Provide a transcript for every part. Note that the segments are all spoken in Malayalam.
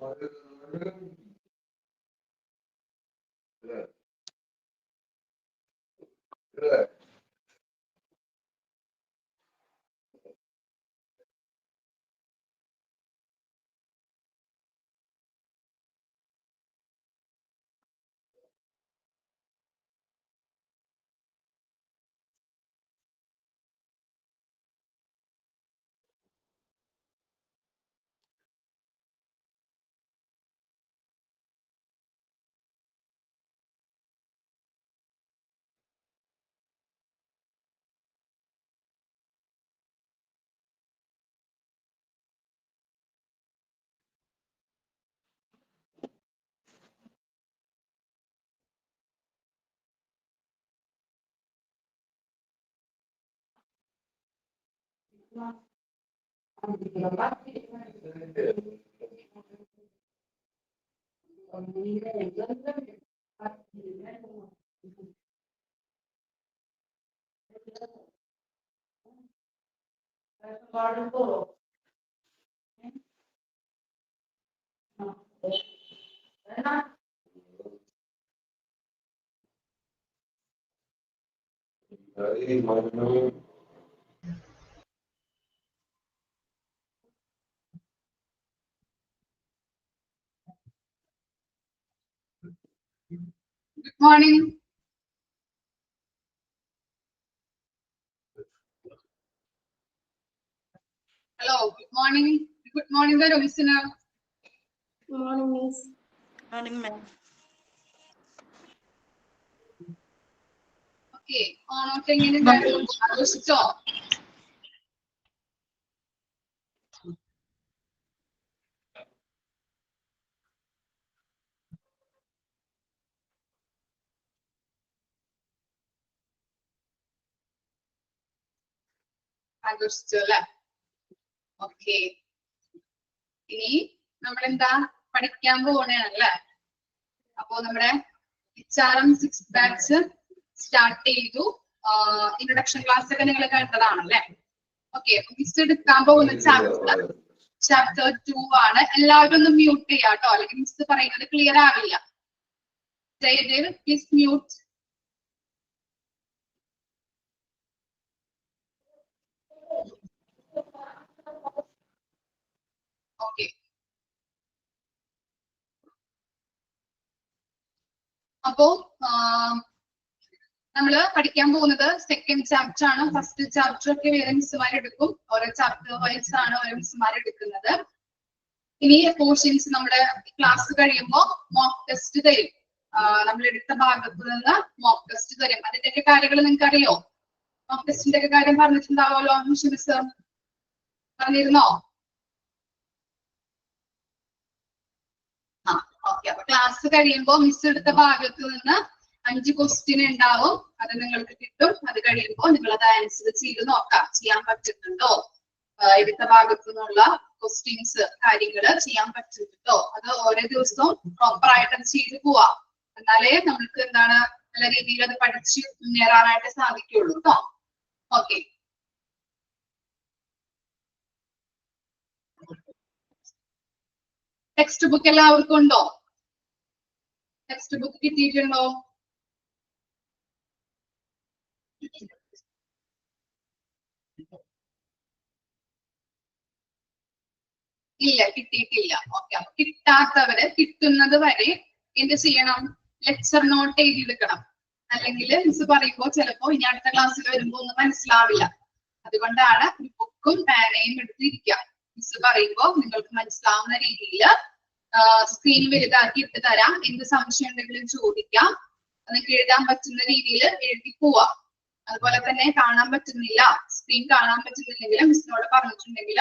Good morning. Hello, good morning. Good morning, the listener. Good morning, Miss. Morning, ma'am. Okay, ഓണമൊക്കെ എങ്ങനെയുണ്ടായിരുന്നു? ആഘോഷിച്ചോ? ആഘോഷിച്ചു അല്ലേ? ഓക്കെ, ഇനി നമ്മളെന്താ പഠിക്കാൻ പോകണല്ലേ? അപ്പോ നമ്മുടെ HRM 6th ബാച്ച് സ്റ്റാർട്ട് ചെയ്തു. ഇൻട്രൊഡക്ഷൻ ക്ലാസ് ഒക്കെ നിങ്ങൾ കണ്ടതാണല്ലേ? ഓക്കെ, മിസ് എടുക്കാൻ പോകുന്ന ചാപ്റ്റർ 2 ആണ്. എല്ലാവരും ഒന്ന് മ്യൂട്ട് ചെയ്യാം കേട്ടോ, അല്ലെങ്കിൽ മിസ് പറയുന്നത് ക്ലിയർ ആവില്ല. Jayadev please mute. ഓക്കെ, അപ്പോ നമ്മള് പഠിക്കാൻ പോകുന്നത് സെക്കൻഡ് ചാപ്റ്റർ ആണ്. ഫസ്റ്റ് ചാപ്റ്റർ ഒക്കെ വേറെ മിസ്സുമാർ എടുക്കും. ഓരോ ചാപ്റ്റർ വൈസ് ആണ് ഓരോ മിസ്സുമാർ എടുക്കുന്നത്. ഇനി പോർഷൻസ് നമ്മുടെ ക്ലാസ് കഴിയുമ്പോൾ മോക്ക് ടെസ്റ്റ് തരും. നമ്മൾ എടുത്ത ഭാഗത്ത് നിന്ന് മോക്ക് ടെസ്റ്റ് തരും. അതിന്റെ കാര്യങ്ങൾ നിങ്ങൾക്ക് അറിയോ? മോക്ക് ടെസ്റ്റിന്റെ ഒക്കെ കാര്യം പറഞ്ഞിട്ടുണ്ടാവുമല്ലോ മിസ്, പറഞ്ഞിരുന്നോ? ഓക്കെ, അപ്പൊ ക്ലാസ് കഴിയുമ്പോൾ മിസ് എടുത്ത ഭാഗത്ത് നിന്ന് 5 ക്വസ്റ്റ്യൻ ഉണ്ടാവും. അത് നിങ്ങൾക്ക് കിട്ടും. അത് കഴിയുമ്പോൾ നിങ്ങൾ അത് ആൻസർ ചെയ്ത് നോക്കാം, ചെയ്യാൻ പറ്റുന്നുണ്ടോ, എടുത്ത ഭാഗത്തു നിന്നുള്ള ക്വസ്റ്റ്യൻസ് കാര്യങ്ങള് ചെയ്യാൻ പറ്റുന്നുണ്ടോ. അത് ഓരോ ദിവസവും പ്രോപ്പർ ആയിട്ട് അത് ചെയ്തു പോവാം. എന്നാലേ നമുക്ക് എന്താണ് നല്ല രീതിയിൽ അത് പഠിച്ച് മുന്നേറാനായിട്ട് സാധിക്കുള്ളൂ കേട്ടോ. ഓക്കെ, ടെക്സ്റ്റ് ബുക്ക് എല്ലാവർക്കും ഉണ്ടോ? ടെക്സ്റ്റ് ബുക്ക് കിട്ടിയിട്ടുണ്ടോ? ഇല്ല, കിട്ടിയിട്ടില്ല. ഓക്കെ, അപ്പൊ കിട്ടാത്തവര് കിട്ടുന്നത് വരെ എന്ത് ചെയ്യണം? ലെക്ചർ നോട്ട് എഴുതിയെടുക്കണം. അല്ലെങ്കിൽ മിസ് പറയുമ്പോ ചിലപ്പോ ഇനി അടുത്ത ക്ലാസ്സിൽ വരുമ്പോ ഒന്നും മനസ്സിലാവില്ല. അതുകൊണ്ടാണ് ബുക്കും പേനയും എടുത്തിരിക്കാം. മിസ് പറയുമ്പോ നിങ്ങൾക്ക് മനസ്സിലാവുന്ന രീതിയിൽ സ്ക്രീൻ വലുതാക്കി ഇട്ട് തരാം. എന്ത് സംശയം ഉണ്ടെങ്കിലും ചോദിക്കാം. നിങ്ങൾക്ക് എഴുതാൻ പറ്റുന്ന രീതിയിൽ എഴുതി പോവാം. അതുപോലെ തന്നെ കാണാൻ പറ്റുന്നില്ല, സ്ക്രീൻ കാണാൻ പറ്റുന്നില്ലെങ്കിൽ മിസ്സിനോട് പറഞ്ഞിട്ടുണ്ടെങ്കിൽ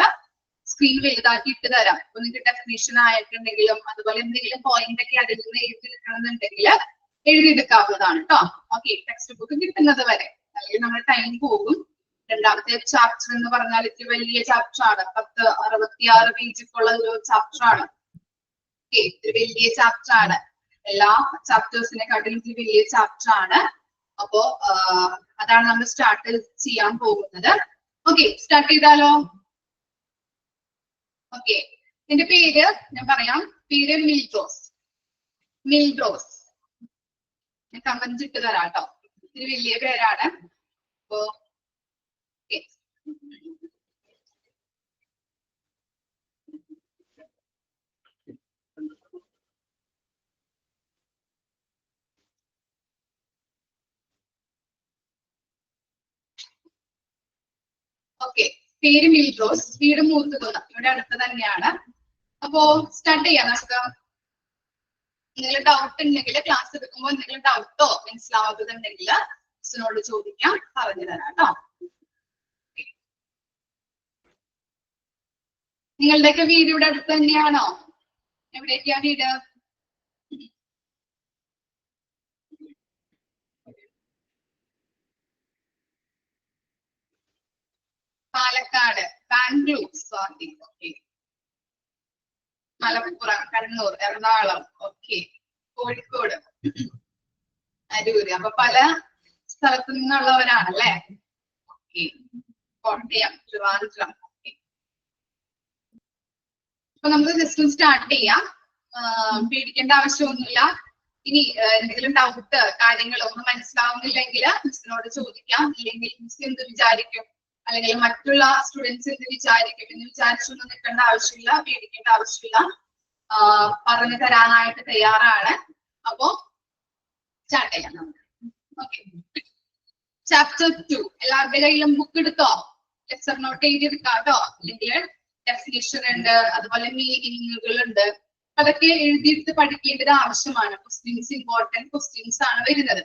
സ്ക്രീൻ വലുതാക്കി ഇട്ട് തരാം. അപ്പൊ നിങ്ങൾക്ക് ഡെഫിനിഷൻ ആയിട്ടുണ്ടെങ്കിലും അതുപോലെ എന്തെങ്കിലും പോയിന്റ് ഒക്കെ അതിൽ നിന്ന് എഴുതിയെടുക്കണമെന്നുണ്ടെങ്കിൽ എഴുതിയെടുക്കാവുന്നതാണ് കേട്ടോ. ഓക്കെ, ടെക്സ്റ്റ് ബുക്ക് കിട്ടുന്നത് വരെ, അല്ലെങ്കിൽ നമ്മുടെ ടൈം പോകും. രണ്ടാമത്തെ ചാപ്റ്റർ എന്ന് പറഞ്ഞാൽ ഇത്തിരി വലിയ ചാപ്റ്റർ ആണ്. 1066 പേജൊക്കെയുള്ള ഒരു ചാപ്റ്റർ ആണ്. ഓക്കെ, ഇത്തിരി വലിയ ചാപ്റ്റർ ആണ്. എല്ലാ ചാപ്റ്റേഴ്സിനെക്കാട്ടിലും ഇത്തിരി വലിയ ചാപ്റ്റർ ആണ്. അപ്പോ അതാണ് നമ്മൾ സ്റ്റാർട്ട് ചെയ്യാൻ പോകുന്നത്. ഓക്കെ, സ്റ്റാർട്ട് ചെയ്താലോ? ഓക്കെ, എന്റെ പേര് ഞാൻ പറയാം. പേര് മിൽഡ്രോസ്. മിൽഡ്രോസ്. ഞാൻ കമന്റ് ഇട്ട് തരാം കേട്ടോ. ഇത് വലിയ പേരാണ്. അപ്പോ ഓക്കെ, പേര് മിൽഡ്രോസ്. വീട് മൂത്തുകുന്നം, ഇവിടെ അടുത്ത് തന്നെയാണ്. അപ്പോ സ്റ്റാർട്ട് ചെയ്യാം നമുക്ക്. എന്തെങ്കിലും ഡൗട്ട് ഉണ്ടെങ്കിൽ ക്ലാസ് എടുക്കുമ്പോൾ എന്തെങ്കിലും ഡൗട്ടോ മനസ്സിലാവാത്തതുണ്ടെങ്കിൽ മിസ്സിനോട് ചോദിക്കാം, പറഞ്ഞു തരാം കേട്ടോ. നിങ്ങളുടെയൊക്കെ വീട് ഇവിടെ അടുത്ത് തന്നെയാണോ? എവിടേക്കാ വീട്? Palakkad, Bangalore, sorry. Okay. Malappuram, Kannur, Ernakulam, okay. Kozhikode, Aroor. അപ്പൊ പല സ്ഥലത്തു നിന്നുള്ളവരാണല്ലേ. ഓക്കെ. കോട്ടയം, ട്രിവാൻഡ്രം. അപ്പൊ നമുക്ക് ജസ്റ്റ് സ്റ്റാർട്ട് ചെയ്യാം. പേടിക്കേണ്ട ആവശ്യമൊന്നുമില്ല. ഇനി എന്തെങ്കിലും ഡൗട്ട് കാര്യങ്ങൾ ഒന്നും മനസ്സിലാവുന്നില്ലെങ്കിൽ മിസ്സിനോട് ചോദിക്കാം. ഇല്ലെങ്കിൽ മിസ് എന്ത് വിചാരിക്കും, അല്ലെങ്കിൽ മറ്റുള്ള സ്റ്റുഡൻസ് എന്ത് വിചാരിക്കും എന്ന് വിചാരിച്ചൊന്നും നിൽക്കേണ്ട ആവശ്യമില്ല, പേടിക്കേണ്ട ആവശ്യമില്ല. പറഞ്ഞു തരാനായിട്ട് തയ്യാറാണ്. അപ്പോ സ്റ്റാർട്ട് ചെയ്യാം നമുക്ക്. ഓക്കെ. ചാപ്റ്റർ 2 എല്ലാവരുടെ കയ്യിലും ബുക്ക് എടുത്തോ? ലെക്ചർ നോട്ട് എഴുതിയെടുക്കാം കേട്ടോ. അല്ലെങ്കിൽ ഡെഫിനിഷൻ ഉണ്ട്, അതുപോലെ മീനിങ്ങുകൾ ഉണ്ട്. അതൊക്കെ എഴുതിയിട്ട് പഠിക്കേണ്ടത് ആവശ്യമാണ്. ക്വസ്റ്റ്യൻസ്, ഇമ്പോർട്ടന്റ് ക്വസ്റ്റ്യൻസ് ആണ് വരുന്നത്.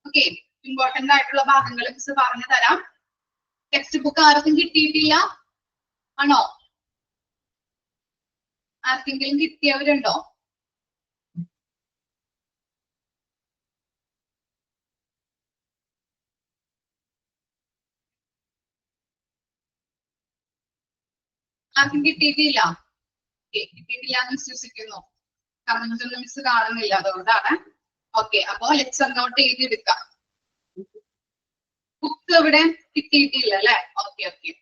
ഓക്കെ. ഇമ്പോർട്ടന്റ് ആയിട്ടുള്ള ഭാഗങ്ങൾ മിസ് പറഞ്ഞു തരാം. ടെക്സ്റ്റ് ബുക്ക് ആർക്കും കിട്ടിയിട്ടില്ല ആണോ? ആർക്കെങ്കിലും കിട്ടിയവരുണ്ടോ? ആർക്കും കിട്ടിയിട്ടില്ല? കിട്ടിയിട്ടില്ല എന്ന് വിശ്വസിക്കുന്നു. കമന്റ് ഒന്നും മിസ് കാണുന്നില്ല, അതുകൊണ്ടാണ്. ഓക്കെ. അപ്പൊ ലെക്ചർ നോട്ട് എഴുതിയെടുക്കാം. ബുക്ക് ഇവിടെ കിട്ടിയിട്ടില്ല അല്ലെ? Okay okay.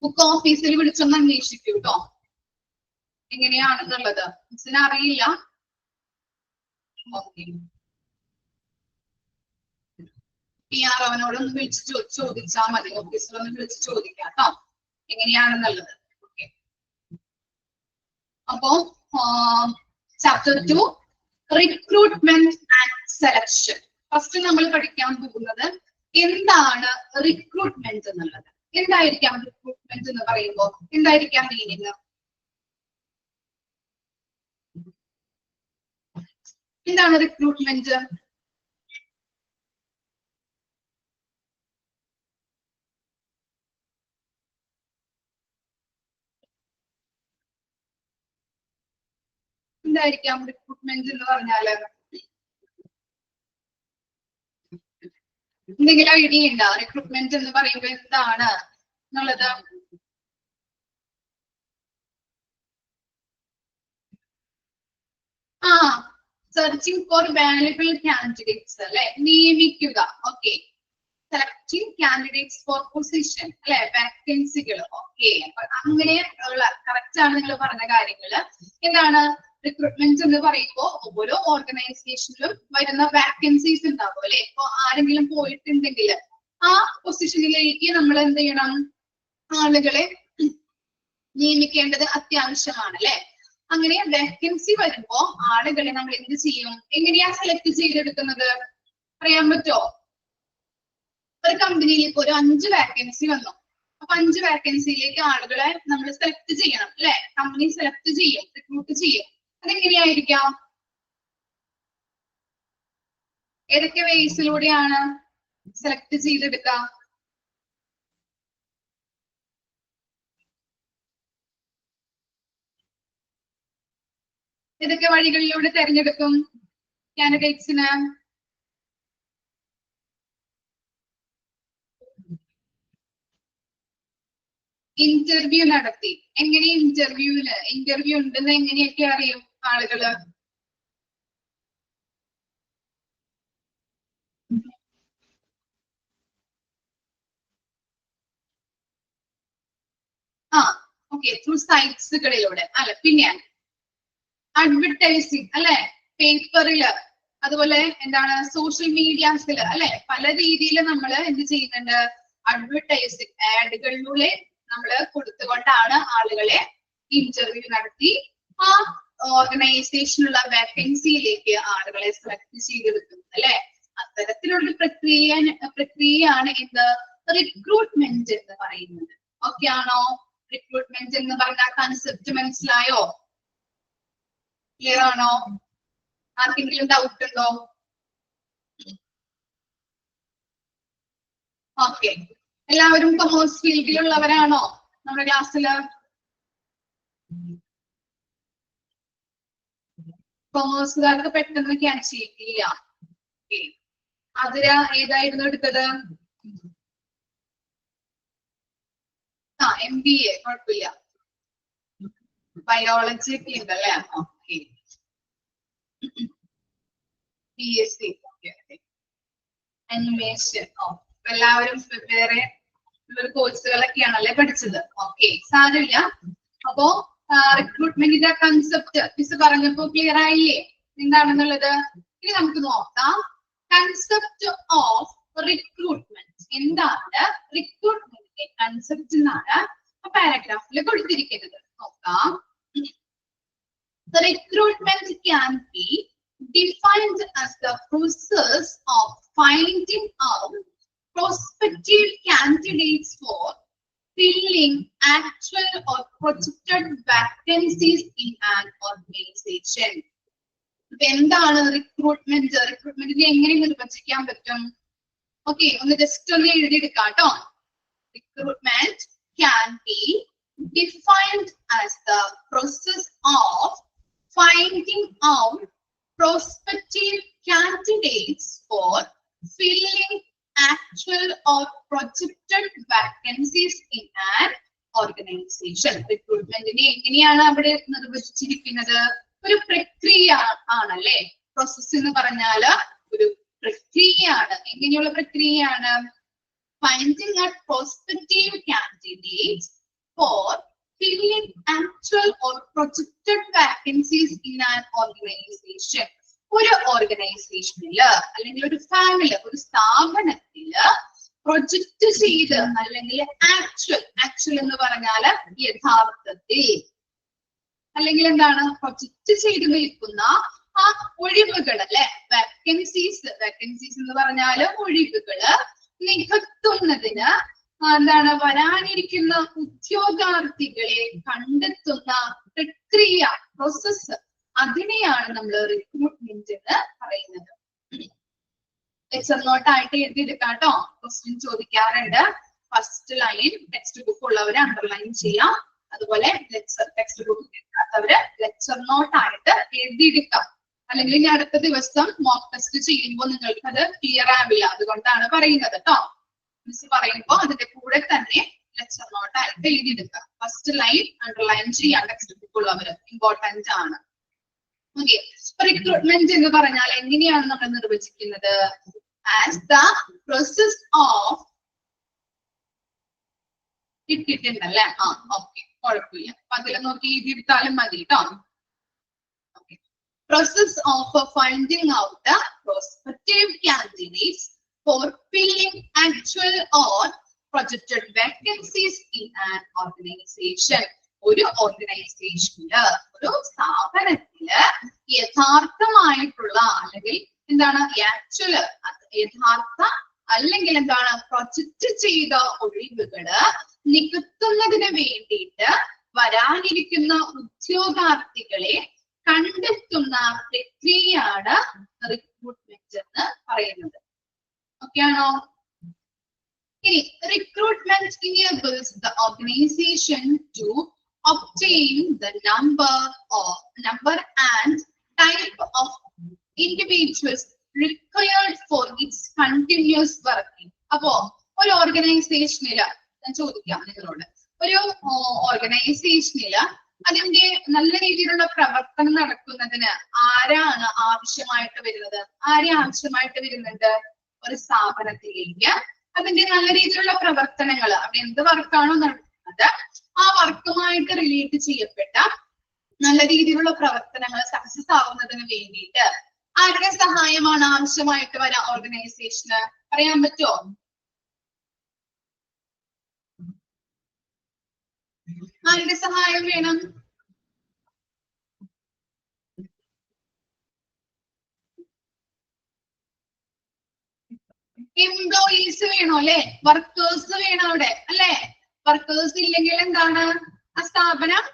ബുക്ക് ഓഫീസിൽ വിളിച്ചൊന്ന് അന്വേഷിക്കൂ കേട്ടോ, എങ്ങനെയാണെന്നുള്ളത്. മിസ്സിന് അറിയില്ല. ഓക്കെ. PR അവനോടൊന്ന് വിളിച്ച് ചോദിച്ചാൽ മതി. ഓഫീസിലൊന്ന് വിളിച്ച് ചോദിക്കാം കേട്ടോ, എങ്ങനെയാണെന്നുള്ളത്. ഓക്കെ. അപ്പോ chapter 2 recruitment and selection. First നമ്മൾ പഠിക്കാൻ പോകുന്നത് എന്താണ് റിക്രൂട്ട്മെന്റ് എന്നുള്ളത്. എന്തായിരിക്കാം റിക്രൂട്ട്മെന്റ് എന്ന് പറയുമ്പോൾ എന്തായിരിക്കാം മീനിങ്? എന്താണ് റിക്രൂട്ട്മെന്റ്? എന്തായിരിക്കാം റിക്രൂട്ട്മെന്റ് എന്ന് പറഞ്ഞാല്? എന്തെങ്കിലും ഐഡിയ ഉണ്ടോ റിക്രൂട്ട്മെന്റ് എന്ന് പറയുമ്പോൾ എന്താണ് എന്നുള്ളത്? ആ, സെർച്ചിങ് ഫോർ വാല്യുബിൾ കാൻഡിഡേറ്റ്സ് അല്ലെ, നിയമിക്കുക. Okay. Selecting candidates four position അല്ലെ, വാക്കൻസികൾ. ഓക്കെ. അങ്ങനെ ഉള്ള കറക്റ്റ് ആണ് നിങ്ങൾ പറഞ്ഞ കാര്യങ്ങള്. എന്താണ് റിക്രൂട്ട്മെന്റ് എന്ന് പറയുമ്പോൾ ഓരോ ഓർഗനൈസേഷനിലും വരുന്ന വാക്കൻസീസ് ഉണ്ടാവും അല്ലെ. ഇപ്പൊ ആരെങ്കിലും പോയിട്ടുണ്ടെങ്കിൽ ആ പൊസിഷനിലേക്ക് നമ്മൾ എന്ത് ചെയ്യണം? ആളുകളെ നിയമിക്കേണ്ടത് അത്യാവശ്യമാണ് അല്ലെ. അങ്ങനെ വാക്കൻസി വരുമ്പോ ആളുകളെ നമ്മൾ എന്ത് ചെയ്യും? എങ്ങനെയാ സെലക്ട് ചെയ്തെടുക്കുന്നത്? പറയാൻ പറ്റുമോ? ഒരു കമ്പനിയിലേക്ക് ഒരു 5 വാക്കൻസി വന്നു. അപ്പൊ 5 വാക്കൻസിയിലേക്ക് ആളുകളെ നമ്മൾ സെലക്ട് ചെയ്യണം അല്ലെ. കമ്പനി സെലക്ട് ചെയ്യും, റിക്രൂട്ട് ചെയ്യും. അതെങ്ങനെയായിരിക്കാം? ഏതൊക്കെ വേസിലൂടെയാണ് സെലക്ട് ചെയ്തെടുക്കുക? ഏതൊക്കെ വഴികളിലൂടെ തെരഞ്ഞെടുക്കും കാൻഡിഡേറ്റ്സിന്? ഇന്റർവ്യൂ നടത്തി. എങ്ങനെ ഇന്റർവ്യൂ ഉണ്ടെന്ന് എങ്ങനെയൊക്കെ അറിയും ആളുകള്? ആ ഓക്കെ ത്രൂ സൈറ്റ്സുകളിലൂടെ അല്ലെ. പിന്നെ അഡ്വർടൈസിങ് അല്ലെ, പേപ്പറില്, അതുപോലെ എന്താണ് സോഷ്യൽ മീഡിയാസിൽ അല്ലെ, പല രീതിയിൽ നമ്മൾ എന്ത് ചെയ്യുന്നുണ്ട്, അഡ്വർടൈസിങ് ആഡുകളിലൂടെ നമ്മൾ കൊടുത്തുകൊണ്ടാണ് ആളുകളെ ഇന്റർവ്യൂ നടത്തി ആ ഓർഗനൈസേഷനുള്ള വേക്കൻസിയിലേക്ക് ആളുകളെ സെലക്ട് ചെയ്തെടുക്കുന്നത് അല്ലെ. അത്തരത്തിലുള്ള പ്രക്രിയയാണ് എന്ത് റിക്രൂട്ട്മെന്റ് എന്ന് പറയുന്നത്. ഓക്കെ ആണോ? റിക്രൂട്ട്മെന്റ് എന്ന് പറഞ്ഞ കൺസെപ്റ്റ് മനസ്സിലായോ? ക്ലിയർ ആണോ? ആർക്കെങ്കിലും ഡൗട്ട് ഉണ്ടോ? ഓക്കെ, എല്ലാവരും കൊമേഴ്സ് ഫീൽഡിലുള്ളവരാണോ നമ്മുടെ ക്ലാസ്സില്? കൊമേഴ്സുകാർക്ക് പെട്ടെന്ന് ക്യാച്ച് ചെയ്യില്ല. അതിര ഏതായിരുന്നു എടുത്തത്? MBA, കുഴപ്പമില്ല. ബയോളജി ഒക്കെ ഉണ്ടല്ലേ? ഓക്കെ. BSc, animation. എല്ലാവരും വേറെ കോഴ്സുകളൊക്കെയാണല്ലേ പഠിച്ചത്. ഓക്കെ, സാരമില്ല. അപ്പോ റിക്രൂട്ട്മെന്റിന്റെ കൺസെപ്റ്റ് മിസ് പറഞ്ഞപ്പോ ക്ലിയർ ആയില്ലേ എന്താണെന്നുള്ളത്? ഇനി നമുക്ക് നോക്കാം കൺസെപ്റ്റ് ഓഫ് റിക്രൂട്ട്മെന്റ്. എന്താണ് റിക്രൂട്ട്മെന്റിന്റെ കൺസെപ്റ്റ് എന്നാണ് പാരഗ്രാഫിൽ കൊടുത്തിരിക്കുന്നത്. നോക്കാം. Recruitment can be defined as the process of finding out prospective candidates for filling actual or projected vacancies in an organization. എന്താണ് റിക്രൂട്ട്മെന്റ്? റിക്രൂട്ട്മെന്റിനെ എങ്ങനെ നിർവചിക്കാൻ പറ്റും? ഓക്കെ, ഒന്ന് ജസ്റ്റ് ഒന്ന് എഴുതിയെടുക്കാം കേട്ടോ. Recruitment can be defined as the process of finding out prospective candidates for filling actual or projected vacancies in an organization. റിക്രൂട്ട്മെന്റിനെ എങ്ങനെയാണ് അവിടെ നിർവചിച്ചിരിക്കുന്നത്? ഒരു പ്രക്രിയ ആണല്ലേ. പ്രോസസ് എന്ന് പറഞ്ഞാല് ഒരു പ്രക്രിയയാണ്. എങ്ങനെയുള്ള പ്രക്രിയയാണ്? Finding out prospective candidates for filling actual or projected vacancies in an organization. ഒരു ഓർഗനൈസേഷനില് അല്ലെങ്കിൽ ഒരു ഫാമിലി, ഒരു സ്ഥാപനത്തില് പ്രൊജക്ട് ചെയ്ത് അല്ലെങ്കിൽ ആക്ച്വൽ എന്ന് പറഞ്ഞാല് യഥാർത്ഥത്തിൽ അല്ലെങ്കിൽ എന്താണ് പ്രൊജക്ട് ചെയ്ത് നിൽക്കുന്ന ആ ഒഴിവുകൾ അല്ലെ, വാക്കൻസീസ് എന്ന് പറഞ്ഞാല് ഒഴിവുകള് നികത്തുന്നതിന് എന്താണ് വരാനിരിക്കുന്ന ഉദ്യോഗാർത്ഥികളെ കണ്ടെത്തുന്ന പ്രക്രിയ, പ്രോസസ്, അതിനെയാണ് നമ്മൾ റിക്രൂട്ട്മെന്റ് എന്ന് പറയുന്നത്. ലെക്ചർ നോട്ടായിട്ട് എഴുതിയെടുക്കാം കേട്ടോ. ക്വസ്റ്റ്യൻ ചോദിക്കാറുണ്ട്. ഫസ്റ്റ് ലൈൻ ടെക്സ്റ്റ് ബുക്ക് ഉള്ളവര് അണ്ടർലൈൻ ചെയ്യാം. അതുപോലെ ടെക്സ്റ്റ് ബുക്ക് എടുക്കാത്തവര് ലെക്ചർ നോട്ടായിട്ട് എഴുതിയെടുക്കാം. അല്ലെങ്കിൽ ഇനി അടുത്ത ദിവസം മോക്ക് ടെസ്റ്റ് ചെയ്യുമ്പോൾ നിങ്ങൾക്ക് അത് ക്ലിയർ ആവില്ല. അതുകൊണ്ടാണ് പറയുന്നത് കേട്ടോ. മിസ് പറയുമ്പോ അതിന്റെ കൂടെ തന്നെ ലെക്ചർ നോട്ടായിട്ട് എഴുതിയെടുക്കാം. ഫസ്റ്റ് ലൈൻ അണ്ടർലൈൻ ചെയ്യാം. ടെക്സ്റ്റ് ബുക്ക് ഉള്ളവര് ഇമ്പോർട്ടന്റ് ആണ്. ഓക്കെ, റിക്രൂട്ട്മെന്റ് എന്ന് പറഞ്ഞാൽ എങ്ങനെയാണ് നമ്മൾ നിർവചിക്കുന്നത്? ആസ് ദ പ്രോസസ് ഓഫ് ഇട്ടിട്ടുണ്ടല്ലേ? ഓക്കെ, കുഴപ്പമില്ല. അപ്പൊ അതിൽ നോക്കി എഴുതിയെടുത്താലും മതി കേട്ടോ. Process of finding out the prospective candidates for filling actual or projected vacancies in an organization. ഒരു ഓർഗനൈസേഷനില്, ഒരു സ്ഥാപനത്തില് യഥാർത്ഥമായിട്ടുള്ള അല്ലെങ്കിൽ എന്താണ് ആക്ച്വല്, യഥാർത്ഥ അല്ലെങ്കിൽ എന്താണ് പ്രൊജക്ട് ചെയ്ത ഒഴിവുകള് നികത്തുന്നതിന് വേണ്ടിയിട്ട് വരാനിരിക്കുന്ന ഉദ്യോഗാർത്ഥികളെ കണ്ടെത്തുന്ന പ്രക്രിയയാണ് റിക്രൂട്ട്മെന്റ് എന്ന് പറയുന്നത്. ഓക്കെ ആണോ? ഇനി recruitment enables the organization to obtain the number and type of individuals required for its continuous working. അപ്പോ ഒരു ഓർഗനൈസേഷനില് ഞാൻ ചോദിക്കാം നിങ്ങളോട്, ഒരു ഓർഗനൈസേഷനില് അതിന്റെ നല്ല രീതിയിലുള്ള പ്രവർത്തനം നടക്കുന്നതിന് ആരാണ് ആവശ്യമായിട്ട് വരുന്നത്? ആരെ ആവശ്യമായിട്ട് വരുന്നുണ്ട്? ഒരു സ്ഥാപനത്തിലേക്ക് അതിന്റെ നല്ല രീതിയിലുള്ള പ്രവർത്തനങ്ങൾ, അവിടെ എന്ത് വർക്കാണോ നടക്കുന്നത് ആ വർക്കുമായിട്ട് റിലേറ്റ് ചെയ്യപ്പെട്ട നല്ല രീതിയിലുള്ള പ്രവർത്തനങ്ങൾ സക്സസ് ആവുന്നതിന് വേണ്ടിയിട്ട് ആരുടെ സഹായമാണ് ആവശ്യമായിട്ട് വരാം ഓർഗനൈസേഷന്? പറയാൻ പറ്റുമോ? ആരുടെ സഹായം വേണം? എംപ്ലോയീസ് വേണോ അല്ലെ? വർക്കേഴ്സ് വേണം അവിടെ അല്ലെ? വർക്കേഴ്സ് ഇല്ലെങ്കിൽ എന്താണ് ആ സ്ഥാപനം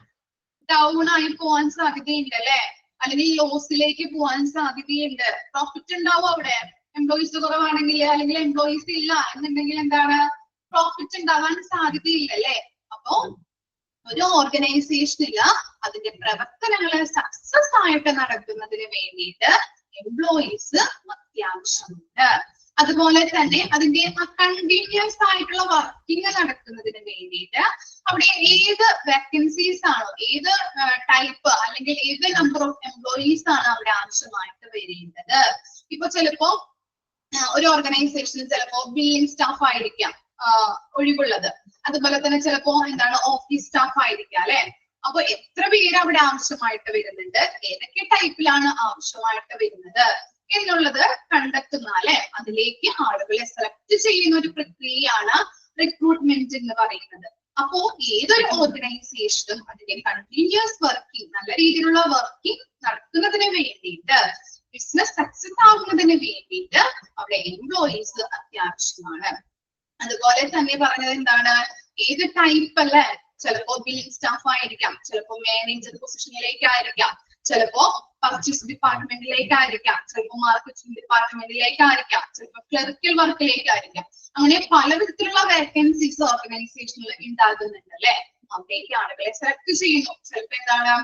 ഡൗൺ ആയി പോവാൻ സാധ്യതയുണ്ട് അല്ലെ? അല്ലെങ്കിൽ ലോസിലേക്ക് പോവാൻ സാധ്യതയുണ്ട്. പ്രോഫിറ്റ് ഉണ്ടാവും അവിടെ. എംപ്ലോയീസ് കുറവാണെങ്കിൽ അല്ലെങ്കിൽ എംപ്ലോയീസ് ഇല്ല എന്നുണ്ടെങ്കിൽ എന്താണ് പ്രോഫിറ്റ് ഉണ്ടാവാൻ സാധ്യതയില്ല അല്ലെ? അപ്പോ ഒരു ഓർഗനൈസേഷനില് അതിന്റെ പ്രവർത്തനങ്ങൾ സക്സസ് ആയിട്ട് നടക്കുന്നതിന് വേണ്ടിയിട്ട് എംപ്ലോയീസ് അത്യാവശ്യമുണ്ട്. അതുപോലെ തന്നെ അതിന്റെ കണ്ടിന്യൂസ് ആയിട്ടുള്ള വർക്കിംഗ് നടക്കുന്നതിന് വേണ്ടിയിട്ട് അവിടെ ഏത് വേക്കൻസീസ് ആണോ, ഏത് ടൈപ്പ് അല്ലെങ്കിൽ ഏത് നമ്പർ ഓഫ് എംപ്ലോയീസ് ആണ് അവിടെ ആവശ്യമായിട്ട് വരേണ്ടത്. ഇപ്പൊ ചിലപ്പോ ഒരു ഓർഗനൈസേഷനിൽ ചിലപ്പോ ബില്ലിംഗ് സ്റ്റാഫ് ആയിരിക്കാം ഒഴിവുള്ളത്. അതുപോലെ തന്നെ ചിലപ്പോ എന്താണ് ഓഫീസ് സ്റ്റാഫ് ആയിരിക്കാം അല്ലെ? അപ്പൊ എത്ര പേര് അവിടെ ആവശ്യമായിട്ട് വരുന്നുണ്ട്, ഏതൊക്കെ ടൈപ്പിലാണ് ആവശ്യമായിട്ട് വരുന്നത് എന്നുള്ളത് കണ്ടെത്തുന്ന അല്ലെ, അതിലേക്ക് ആളുകളെ സെലക്ട് ചെയ്യുന്ന ഒരു പ്രക്രിയയാണ് റിക്രൂട്ട്മെന്റ് എന്ന് പറയുന്നത്. അപ്പോ ഏതൊരു ഓർഗനൈസേഷനും അതിന്റെ കണ്ടിന്യൂസ് വർക്കിംഗ്, നല്ല രീതിയിലുള്ള വർക്കിംഗ് നടത്തുന്നതിന് വേണ്ടിയിട്ട്, ബിസിനസ് സക്സസ് ആവുന്നതിന് വേണ്ടിയിട്ട് അവിടെ എംപ്ലോയീസ് അത്യാവശ്യമാണ്. അതുപോലെ തന്നെ പറഞ്ഞത് എന്താണ്, ഏത് ടൈപ്പ് അല്ലെ? ചിലപ്പോ ബില്ലിംഗ് സ്റ്റാഫ് ആയിരിക്കാം, ചിലപ്പോ മാനേജർ പൊസിഷനിലേക്കായിരിക്കാം, ചിലപ്പോ പർച്ചേസ് ഡിപ്പാർട്ട്മെന്റിലേക്കായിരിക്കാം, ചിലപ്പോ മാർക്കറ്റിംഗ് ഡിപ്പാർട്ട്മെന്റിലേക്കായിരിക്കാം, ചിലപ്പോ ക്ലറിക്കൽ വർക്കിലേക്കായിരിക്കാം. അങ്ങനെ പല വിധത്തിലുള്ള വേക്കൻസീസ് ഓർഗനൈസേഷനിൽ ഉണ്ടാകുന്നുണ്ട് അല്ലെ? അവിടേക്ക് ആളുകളെ സെലക്ട് ചെയ്യുന്നു. ചിലപ്പോ എന്താണ്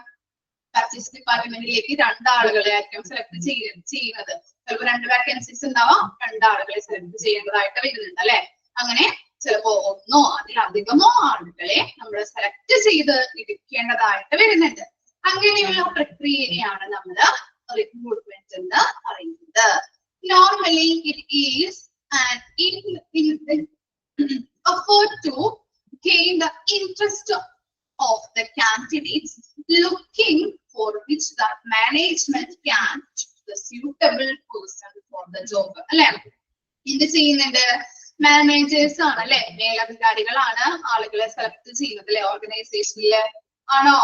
പർച്ചേസ് ഡിപ്പാർട്ട്മെന്റിലേക്ക് 2 ആളുകളെ ആയിരിക്കും സെലക്ട് ചെയ്യുന്നത്. ചിലപ്പോൾ 2 വേക്കൻസീസ് ഉണ്ടാവാം, 2 ആളുകളെ സെലക്ട് ചെയ്യേണ്ടതായിട്ട് വരുന്നുണ്ട് അല്ലെ? അങ്ങനെ ചിലപ്പോ 1 അതിലധികമോ ആളുകളെ നമ്മൾ സെലക്ട് ചെയ്ത് ഇരിക്കേണ്ടതായിട്ട് വരുന്നുണ്ട്. അങ്ങനെയുള്ള പ്രക്രിയയാണ് നമ്മൾ റിക്രൂട്ട്മെന്റ് എന്ന് പറയുന്നത്. Normally it is an effort to gain the interest of the candidates, looking for which the management can choose the suitable person for the job. അല്ലെ? എന്ത് ചെയ്യുന്നുണ്ട്? മാനേജേഴ്സ് ആണ് അല്ലെ? മേലധികാരികളാണ് ആളുകളെ സെലക്ട് ചെയ്യുന്നത് അല്ലെ? ഓർഗനൈസേഷനില് ആണോ?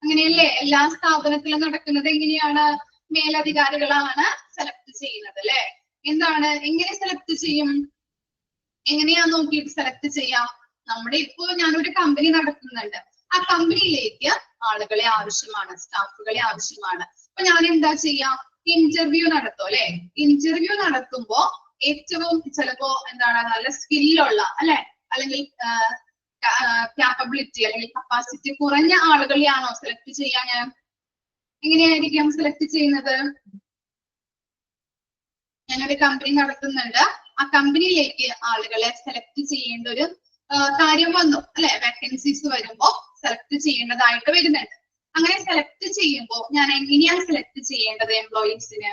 അങ്ങനെയല്ലേ എല്ലാ സ്ഥാപനത്തിലും നടക്കുന്നത്? എങ്ങനെയാണ്? മേലധികാരികളാണ് സെലക്ട് ചെയ്യുന്നത് അല്ലെ? എന്താണ്, എങ്ങനെ സെലക്ട് ചെയ്യും? എങ്ങനെയാ നോക്കിയിട്ട് സെലക്ട് ചെയ്യാം? നമ്മുടെ ഇപ്പോ ഞാനൊരു കമ്പനി നടത്തുന്നുണ്ട്, ആ കമ്പനിയിലേക്ക് ആളുകളെ ആവശ്യമാണ്, സ്റ്റാഫുകളെ ആവശ്യമാണ്. അപ്പൊ ഞാൻ എന്താ ചെയ്യാം? ഇന്റർവ്യൂ നടത്തും അല്ലെ? ഇന്റർവ്യൂ നടത്തുമ്പോ ഏറ്റവും ചിലപ്പോ എന്താണ് നല്ല സ്കില്ലുള്ള അല്ലെ, അല്ലെങ്കിൽ ക്യാപ്പബിലിറ്റി അല്ലെങ്കിൽ കപ്പാസിറ്റി കുറഞ്ഞ ആളുകളെയാണോ സെലക്ട് ചെയ്യാൻ? എങ്ങനെയായിരിക്കും സെലക്ട് ചെയ്യുന്നത്? ഞാനൊരു കമ്പനി നടത്തുന്നുണ്ട്, ആ കമ്പനിയിലേക്ക് ആളുകളെ സെലക്ട് ചെയ്യേണ്ട ഒരു കാര്യം വന്നു അല്ലെ? വേക്കൻസീസ് വരുമ്പോ സെലക്ട് ചെയ്യേണ്ടതായിട്ട് വരുന്നുണ്ട്. അങ്ങനെ സെലക്ട് ചെയ്യുമ്പോൾ ഞാൻ എങ്ങനെയാണ് സെലക്ട് ചെയ്യേണ്ടത്? എംപ്ലോയീസിന്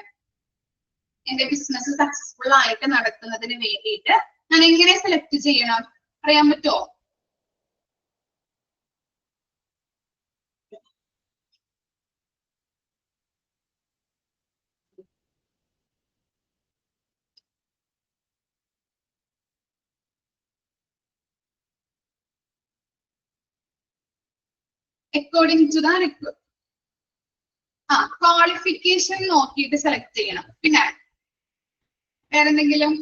എന്റെ ബിസിനസ് സക്സസ്ഫുൾ ആയിട്ട് നടത്തുന്നതിന് വേണ്ടിയിട്ട് ഞാൻ എങ്ങനെ സെലക്ട് ചെയ്യണം? പറയാൻ പറ്റുമോ? അക്കോർഡിംഗ് ടു ദ ക്വാളിഫിക്കേഷൻ നോക്കിയിട്ട് സെലക്ട് ചെയ്യണം. പിന്നെ വേറെന്തെങ്കിലും?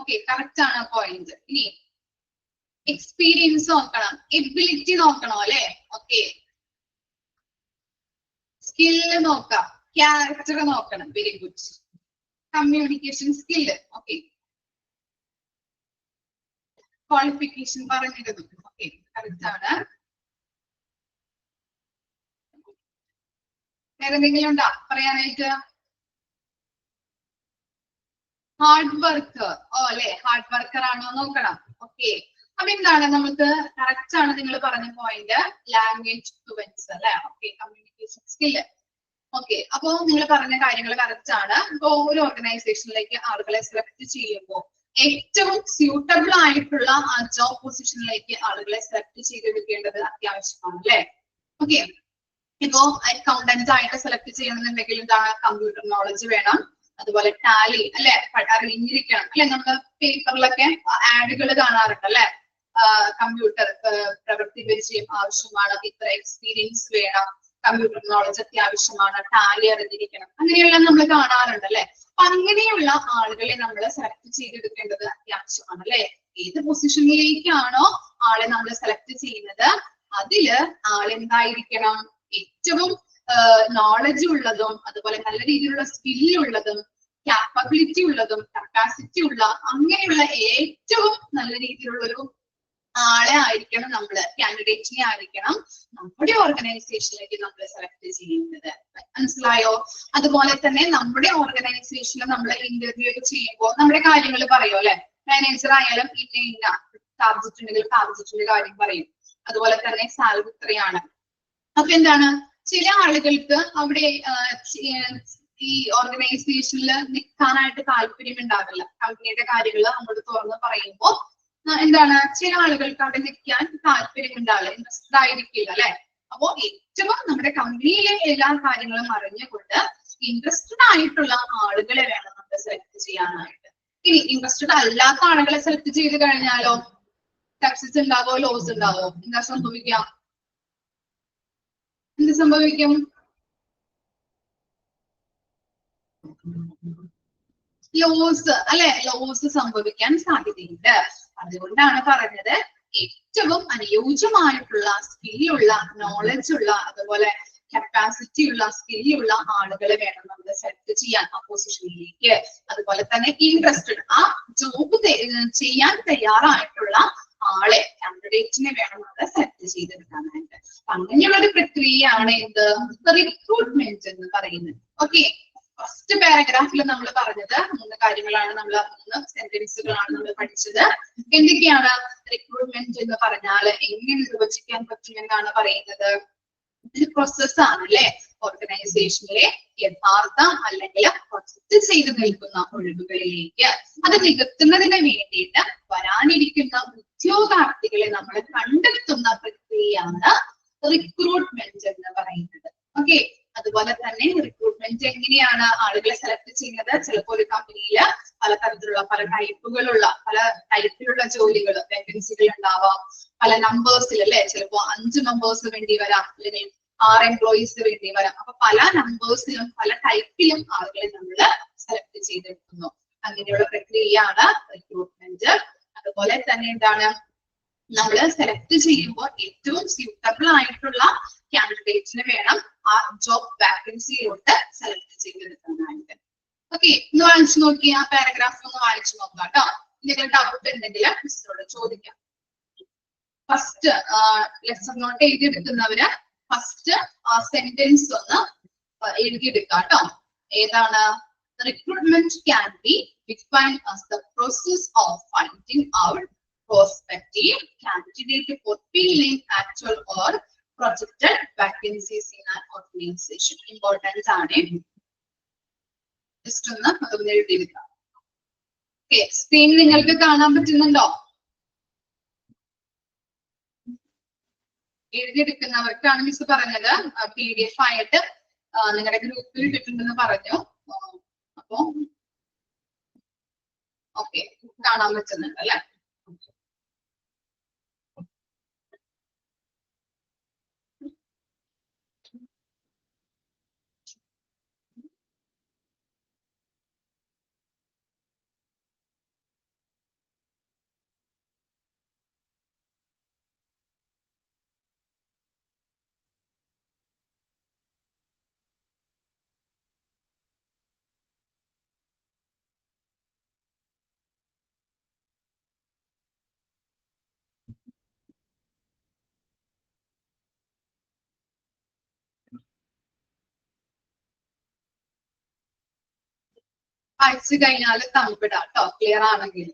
ഓക്കെ, കറക്റ്റ് ആണ് പോയിന്റ്. ഇനി എക്സ്പീരിയൻസ് നോക്കണം, എബിലിറ്റി നോക്കണം അല്ലെ? ഓക്കെ, സ്കില്ല് നോക്കാം, ക്യാരക്ടർ നോക്കണം. Very good. Communication skill. Okay, qualification പറഞ്ഞിരുന്നു. ഓക്കെ, കറക്റ്റ് ആണ്. വേറെന്തെങ്കിലും ഉണ്ടോ പറയാനായിട്ട്? Hard work. ഓ അല്ലെ, ഹാർഡ് വർക്കർ ആണോ നോക്കണം. ഓക്കെ, അപ്പൊ എന്താണ് നമുക്ക് കറക്റ്റ് ആണ് നിങ്ങൾ പറഞ്ഞ പോയിന്റ്. ലാംഗ്വേജ് ഫ്ലുവൻസ് അല്ലെ? Okay, communication skill. ഓക്കെ, അപ്പൊ നിങ്ങൾ പറഞ്ഞ കാര്യങ്ങൾ കറക്റ്റ് ആണ്. ഇപ്പൊ ഒരു ഓർഗനൈസേഷനിലേക്ക് ആളുകളെ സെലക്ട് ചെയ്യുമ്പോൾ ഏറ്റവും സ്യൂട്ടബിൾ ആയിട്ടുള്ള ആ ജോബ് പൊസിഷനിലേക്ക് ആളുകളെ സെലക്ട് ചെയ്തെടുക്കേണ്ടത് അത്യാവശ്യമാണ് അല്ലെ. ഓക്കെ, ഇപ്പോ അക്കൗണ്ടന്റ് ആയിട്ട് സെലക്ട് ചെയ്യണമെന്നുണ്ടെങ്കിൽ എന്താണ്, കമ്പ്യൂട്ടർ നോളജ് വേണം, അതുപോലെ ടാലി അല്ലെ അറിഞ്ഞിരിക്കണം അല്ലെ. നമ്മൾ പേപ്പറിലൊക്കെ ആഡുകൾ കാണാറുണ്ട് അല്ലെ, കമ്പ്യൂട്ടർ പ്രവൃത്തി പരിചയം ആവശ്യമാണ്, ഇത്ര എക്സ്പീരിയൻസ് വേണം, കമ്പ്യൂട്ടർ നോളജ് അത്യാവശ്യമാണ്, ടാലി അറിഞ്ഞിരിക്കണം, അങ്ങനെയെല്ലാം നമ്മൾ കാണാറുണ്ട് അല്ലെ. അപ്പൊ അങ്ങനെയുള്ള ആളുകളെ നമ്മൾ സെലക്ട് ചെയ്തെടുക്കേണ്ടത് അത്യാവശ്യമാണ് അല്ലെ. ഏത് പൊസിഷനിലേക്കാണോ ആളെ നമ്മൾ സെലക്ട് ചെയ്യുന്നത് അതില് ആളെന്തായിരിക്കണം, ഏറ്റവും നോളജ് ഉള്ളതും അതുപോലെ നല്ല രീതിയിലുള്ള സ്കില്ലുള്ളതും ക്യാപ്പബിലിറ്റി ഉള്ളതും കപ്പാസിറ്റി ഉള്ള അങ്ങനെയുള്ള ഏറ്റവും നല്ല രീതിയിലുള്ള ഒരു ആളെ ആയിരിക്കണം നമ്മള്, കാൻഡിഡേറ്റിനെ ആയിരിക്കണം നമ്മുടെ ഓർഗനൈസേഷനിലേക്ക് നമ്മൾ സെലക്ട് ചെയ്യുന്നത്. മനസ്സിലായോ? അതുപോലെ തന്നെ നമ്മുടെ ഓർഗനൈസേഷനിൽ നമ്മൾ ഇന്റർവ്യൂ ഒക്കെ ചെയ്യുമ്പോൾ നമ്മുടെ കാര്യങ്ങൾ പറയും അല്ലെ. മാനേജർ ആയാലും ഇന്ന ടാർജറ്റ് ഉണ്ടെങ്കിൽ ടാർജറ്റിന്റെ കാര്യം പറയും, അതുപോലെ തന്നെ സാലറി ഇത്രയാണ്. അപ്പൊ എന്താണ്, ചില ആളുകൾക്ക് അവിടെ ഈ ഓർഗനൈസേഷനിൽ നിൽക്കാനായിട്ട് താല്പര്യം ഉണ്ടാവില്ല. കമ്പനിയുടെ കാര്യങ്ങൾ നമ്മൾ തുറന്ന് പറയുമ്പോൾ എന്താണ്, ചില ആളുകൾക്ക് അവിടെ നിൽക്കാൻ താല്പര്യം ഉണ്ടാവില്ല, ഇൻട്രസ്റ്റഡ് ആയിരിക്കില്ല അല്ലെ. അപ്പോ ഏറ്റവും നമ്മുടെ കമ്പനിയിലെ എല്ലാ കാര്യങ്ങളും അറിഞ്ഞുകൊണ്ട് ഇൻട്രസ്റ്റഡ് ആയിട്ടുള്ള ആളുകളെ വേണം നമ്മൾ സെലക്ട് ചെയ്യാനായിട്ട്. ഇനി ഇൻട്രസ്റ്റഡ് അല്ലാത്ത ആളുകളെ സെലക്ട് ചെയ്ത് കഴിഞ്ഞാലോ സക്സസ് ഉണ്ടാവോ ലോസ് ഉണ്ടാവോ, എന്താ സംഭവിക്കാം, എന്ത് സംഭവിക്കും? ലോസ് അല്ലെ, ലോസ് സംഭവിക്കാൻ സാധ്യതയുണ്ട്. അതുകൊണ്ടാണ് പറഞ്ഞത് ഏറ്റവും അനുയോജ്യമായിട്ടുള്ള സ്കില്ലുള്ള നോളജ് ഉള്ള അതുപോലെ കപ്പാസിറ്റി ഉള്ള സ്കില്ലുള്ള ആളുകളെ വേണം നമ്മൾ സെലക്ട് ചെയ്യാൻ ആ പൊസിഷനിലേക്ക്. അതുപോലെ തന്നെ ഇൻട്രസ്റ്റഡ് ആ ജോബ് ചെയ്യാൻ തയ്യാറായിട്ടുള്ള ആളെ കാൻഡിഡേറ്റിനെ വേണം നമ്മൾ സെലക്ട് ചെയ്തെടുക്കാനായിട്ട്. അങ്ങനെയുള്ള ഒരു പ്രക്രിയയാണ് എന്ത്, റിക്രൂട്ട്മെന്റ് എന്ന് പറയുന്നത്. ഓക്കെ, ഫസ്റ്റ് പാരഗ്രാഫിൽ നമ്മൾ പറഞ്ഞത് 3 കാര്യങ്ങളാണ്, നമ്മൾ 3 സെന്റൻസുകളാണ് നമ്മൾ പഠിച്ചത്. എന്തൊക്കെയാണ് റിക്രൂട്ട്മെന്റ് എന്ന് പറഞ്ഞാൽ, എങ്ങനെ നിർവചിക്കാൻ പറ്റുമെന്നാണ് പറയുന്നത്. ഒരു പ്രോസസ്സാണ് അല്ലെ, ഓർഗനൈസേഷനിലെ യഥാർത്ഥ അല്ലെങ്കിൽ പ്രൊജക്ട് ചെയ്ത് നിൽക്കുന്ന ഒഴിവുകളിലേക്ക് അത് നികത്തുന്നതിന് വേണ്ടിയിട്ട് വരാനിരിക്കുന്ന ഉദ്യോഗാർത്ഥികളെ നമ്മൾ കണ്ടെത്തുന്ന പ്രക്രിയയാണ് റിക്രൂട്ട്മെന്റ് എന്ന് പറയുന്നത്. ഓക്കെ, അതുപോലെ തന്നെ റിക്രൂട്ട്മെന്റ് എങ്ങനെയാണ് ആളുകളെ സെലക്ട് ചെയ്യുന്നത്? ചിലപ്പോൾ ഒരു കമ്പനിയിൽ പലതരത്തിലുള്ള പല ടൈപ്പിലുള്ള ജോലികൾ വേക്കൻസികൾ ഉണ്ടാവാം, പല നമ്പേഴ്സിൽ അല്ലെ. ചിലപ്പോ 5 മെമ്പേഴ്സ് വേണ്ടി വരാം, അല്ലെങ്കിൽ 6 എംപ്ലോയീസ് വേണ്ടി വരാം. അപ്പൊ പല നമ്പേഴ്സിലും പല ടൈപ്പിലും ആളുകളെ നമ്മൾ സെലക്ട് ചെയ്തെടുക്കുന്നു. അങ്ങനെയുള്ള പ്രക്രിയയാണ് റിക്രൂട്ട്മെന്റ്. അതുപോലെ തന്നെ എന്താണ്, നമ്മൾ സെലക്ട് ചെയ്യുമ്പോൾ ഏറ്റവും സ്യൂട്ടബിൾ ആയിട്ടുള്ള കാൻഡിഡേറ്റ്സിനെ വേണം ആ ജോബ് വാക്കൻസിയിലോട്ട് സെലക്ട് ചെയ്തെടുക്കാനായിട്ട്. ഓക്കെ, ഒന്ന് വായിച്ചു നോക്കി, ആ പാരഗ്രാഫ് ഒന്ന് വായിച്ചു നോക്കാം കേട്ടോ. എന്തെങ്കിലും ഡൗട്ട് ഉണ്ടെങ്കിൽ മിസ്സിനോട് ചോദിക്കാം. ഫസ്റ്റ് ലെസൺ നോട്ട് എഴുതിയെടുക്കുന്നവര് ഫസ്റ്റ് സെന്റൻസ് ഒന്ന് എഴുതിയെടുക്കാം കേട്ടോ. ഏതാണ്? Recruitment can be defined as the process of finding out prospective candidate for filling actual or projected vacancies in an organization. Important ആണ്. ജസ്റ്റ് ഒന്ന് അതൊന്ന് എഴുതിയെടുക്കാം. ഓക്കെ, സ്ക്രീൻ നിങ്ങൾക്ക് കാണാൻ പറ്റുന്നുണ്ടോ? എഴുതിയെടുക്കുന്നവർക്കാണ് മിസ് പറഞ്ഞത് PDF ആയിട്ട് നിങ്ങളുടെ ഗ്രൂപ്പിൽ കിട്ടുന്നെന്ന് പറഞ്ഞു. അപ്പൊ ഓക്കെ, കാണാൻ പറ്റുന്നുണ്ട് അല്ലെ? അയച്ചു കഴിഞ്ഞാൽ തമ്പിടാം കേട്ടോ, ക്ലിയർ ആണെങ്കിൽ.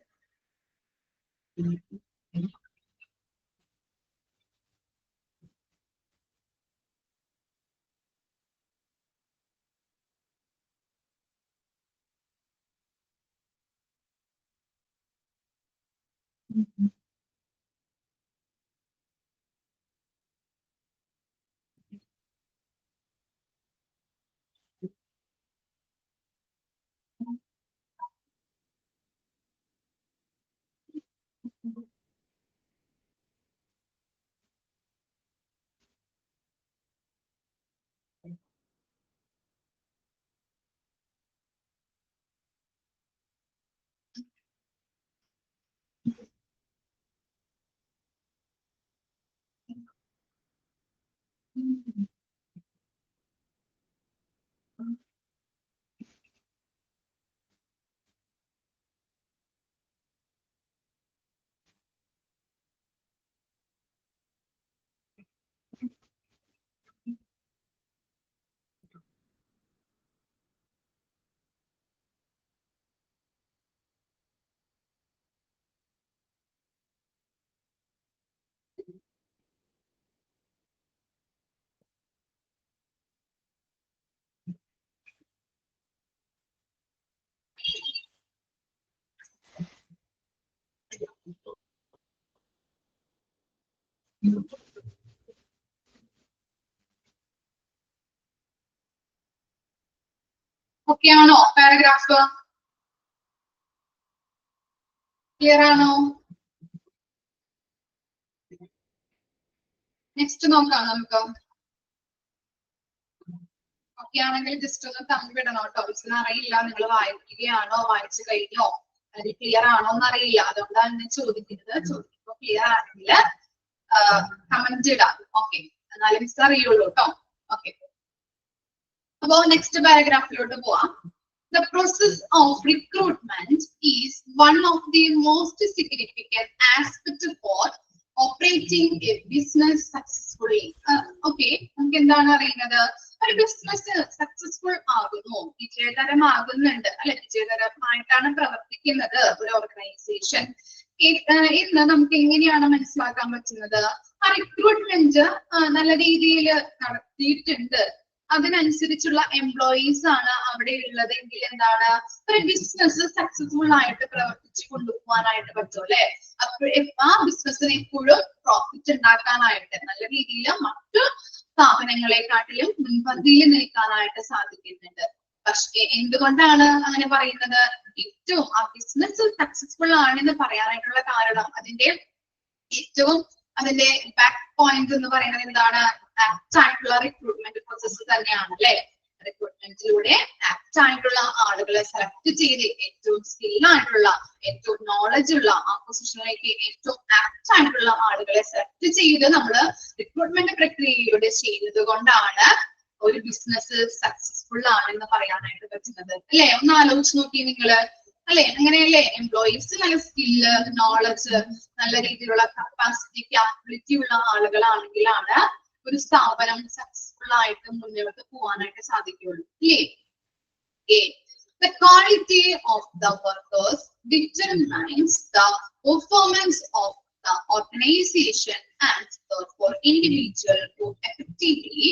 ഓക്കെ ആണോ പാരഗ്രാഫ്? ക്ലിയർ ആണോ? നെക്സ്റ്റ് നോക്കാം നമുക്ക്. ഓക്കെ ആണെങ്കിൽ ജസ്റ്റ് ഒന്ന് തമ്മിടണം കേട്ടോ. മിസ്സിന് അറിയില്ല നിങ്ങൾ വായിക്കുകയാണോ, വായിച്ചു കഴിഞ്ഞോ, അത് ക്ലിയർ ആണോ എന്ന് അറിയില്ല. അതുകൊണ്ടാണ് ഞാൻ ചോദിക്കുന്നത്. ചോദിക്കുമ്പോൾ ക്ലിയർ ആണെങ്കിൽ കമന്റ് ഇടാം. ഓക്കെ, എന്നാലും മിസ് അറിയുള്ളൂ കേട്ടോ. ഓക്കെ, അപ്പോ നെക്സ്റ്റ് പാരഗ്രാഫിലോട്ട് പോവാം. The process of recruitment is one of the most significant aspects for operating a business successfully. Okay, നമുക്ക് എന്താണ് അറിയുന്നത്? ഒരു ബിസിനസ് സക്സസ്ഫുൾ ആകുന്നു, വിജയകരമാകുന്നുണ്ട് അല്ലെ, വിജയകരമായിട്ടാണ് പ്രവർത്തിക്കുന്നത് ഒരു ഓർഗനൈസേഷൻ. ഇന്ന് നമുക്ക് എങ്ങനെയാണ് മനസ്സിലാക്കാൻ പറ്റുന്നത്? ആ റിക്രൂട്ട്മെന്റ് നല്ല രീതിയിൽ നടത്തിയിട്ടുണ്ട്, അതിനനുസരിച്ചുള്ള എംപ്ലോയീസ് ആണ് അവിടെ ഉള്ളതെങ്കിൽ എന്താണ് ഒരു ബിസിനസ് സക്സസ്ഫുൾ ആയിട്ട് പ്രവർത്തിച്ചു കൊണ്ടുപോകാനായിട്ട് പറ്റും അല്ലെ. അപ്പോൾ ആ ബിസിനസ്സിന് എപ്പോഴും പ്രോഫിറ്റ് ഉണ്ടാക്കാനായിട്ട് നല്ല രീതിയിൽ മറ്റു സ്ഥാപനങ്ങളെക്കാട്ടിലും മുൻപന്തിയിൽ നിൽക്കാനായിട്ട് സാധിക്കുന്നുണ്ട്. പക്ഷേ എന്തുകൊണ്ടാണ് അങ്ങനെ പറയുന്നത്? ഏറ്റവും ആ ബിസിനസ് സക്സസ്ഫുൾ ആണെന്ന് പറയാനായിട്ടുള്ള കാരണം അതിന്റെ ബാക്ക് പോയിന്റ് എന്ന് പറയുന്നത് എന്താണ്? ആപ്റ്റ് ആയിട്ടുള്ള റിക്രൂട്ട്മെന്റ് പ്രോസസ് തന്നെയാണ് അല്ലെ. റിക്രൂട്ട്മെന്റിലൂടെ ആപ്റ്റ് ആയിട്ടുള്ള ആളുകളെ സെലക്ട് ചെയ്ത് ഏറ്റവും സ്കിൽ ആയിട്ടുള്ള, ഏറ്റവും നോളജ് ഉള്ള ആ പൊസിഷനിലേക്ക് ഏറ്റവും ആപ്റ്റ് ആയിട്ടുള്ള ആളുകളെ സെലക്ട് ചെയ്ത് നമ്മൾ റിക്രൂട്ട്മെന്റ് പ്രക്രിയയിലൂടെ ചെയ്യുന്നത് കൊണ്ടാണ് ഒരു ബിസിനസ് സക്സസ്ഫുൾ ആണെന്ന് പറയാനായിട്ട് പറ്റുന്നത് അല്ലെ. ഒന്ന് ആലോചിച്ച് നോക്കി നിങ്ങള് അല്ലെ, അങ്ങനെയല്ലേ? എംപ്ലോയീസ് നല്ല സ്കില്ല്, നോളജ്, നല്ല രീതിയിലുള്ള കപ്പാസിറ്റി, ക്യാപ്പബിലിറ്റി ഉള്ള ആളുകളാണെങ്കിലാണ് ഒരു സ്ഥാപനം സക്സസ്ഫുൾ ആയിട്ട് മുന്നോട്ട് പോകാനായിട്ട് സാധിക്കുള്ളൂ അല്ലേ. The quality of the workers determines the performance of the organization, and therefore individual who effectively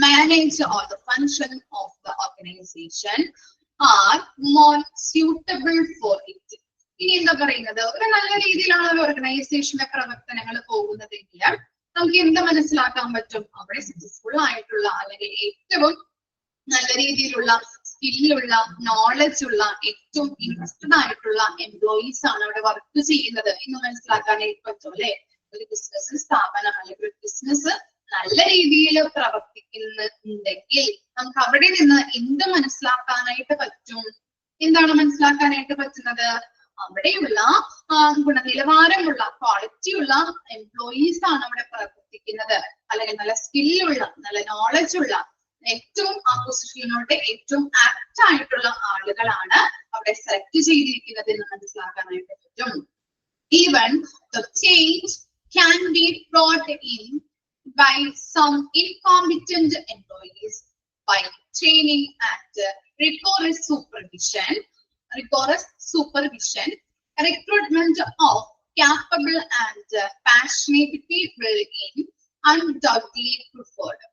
manage all the function of the organization are more suitable for it. ഇനി എന്താ പറയുന്നത്? ഒരു നല്ല രീതിയിലാണ് ഒരു ഓർഗനൈസേഷന്റെ പ്രവർത്തനങ്ങൾ പോകുന്നതെങ്കിൽ നമുക്ക് എന്ത് മനസ്സിലാക്കാൻ പറ്റും? അവിടെ സക്സസ്ഫുൾ ആയിട്ടുള്ള അല്ലെങ്കിൽ ഏറ്റവും നല്ല രീതിയിലുള്ള സ്കില്ലുള്ള, നോളജ് ഉള്ള, ഏറ്റവും ഇൻട്രസ്റ്റഡ് ആയിട്ടുള്ള എംപ്ലോയീസ് ആണ് അവിടെ വർക്ക് ചെയ്യുന്നത് എന്ന് മനസ്സിലാക്കാനായിട്ട് പറ്റും അല്ലെ. ഒരു ബിസിനസ് സ്ഥാപനം അല്ലെങ്കിൽ ഒരു ബിസിനസ് നല്ല രീതിയിൽ പ്രവർത്തിക്കുന്നുണ്ടെങ്കിൽ നമുക്ക് അവിടെ നിന്ന് എന്ത് മനസ്സിലാക്കാനായിട്ട് പറ്റും? എന്താണ് മനസ്സിലാക്കാനായിട്ട് പറ്റുന്നത്? അവിടെയുള്ള ഗുണനിലവാരമുള്ള, ക്വാളിറ്റിയുള്ള എംപ്ലോയീസ് ആണ് അവിടെ പ്രവർത്തിക്കുന്നത്, അല്ലെങ്കിൽ നല്ല സ്കില്ലുള്ള, നല്ല നോളജ് ഉള്ള, ഏറ്റവും ആ പൊസിഷനിലോട്ട് ഏറ്റവും ആപ്റ്റ് ആയിട്ടുള്ള ആളുകളാണ് അവിടെ സെലക്ട് ചെയ്തിരിക്കുന്നത് എന്ന് മനസ്സിലാക്കാനായിട്ട് പറ്റും. Even the change can be brought in by some incompetent employees by training and rigorous supervision, recruitment of capable and passionate people in undoubtedly preferred.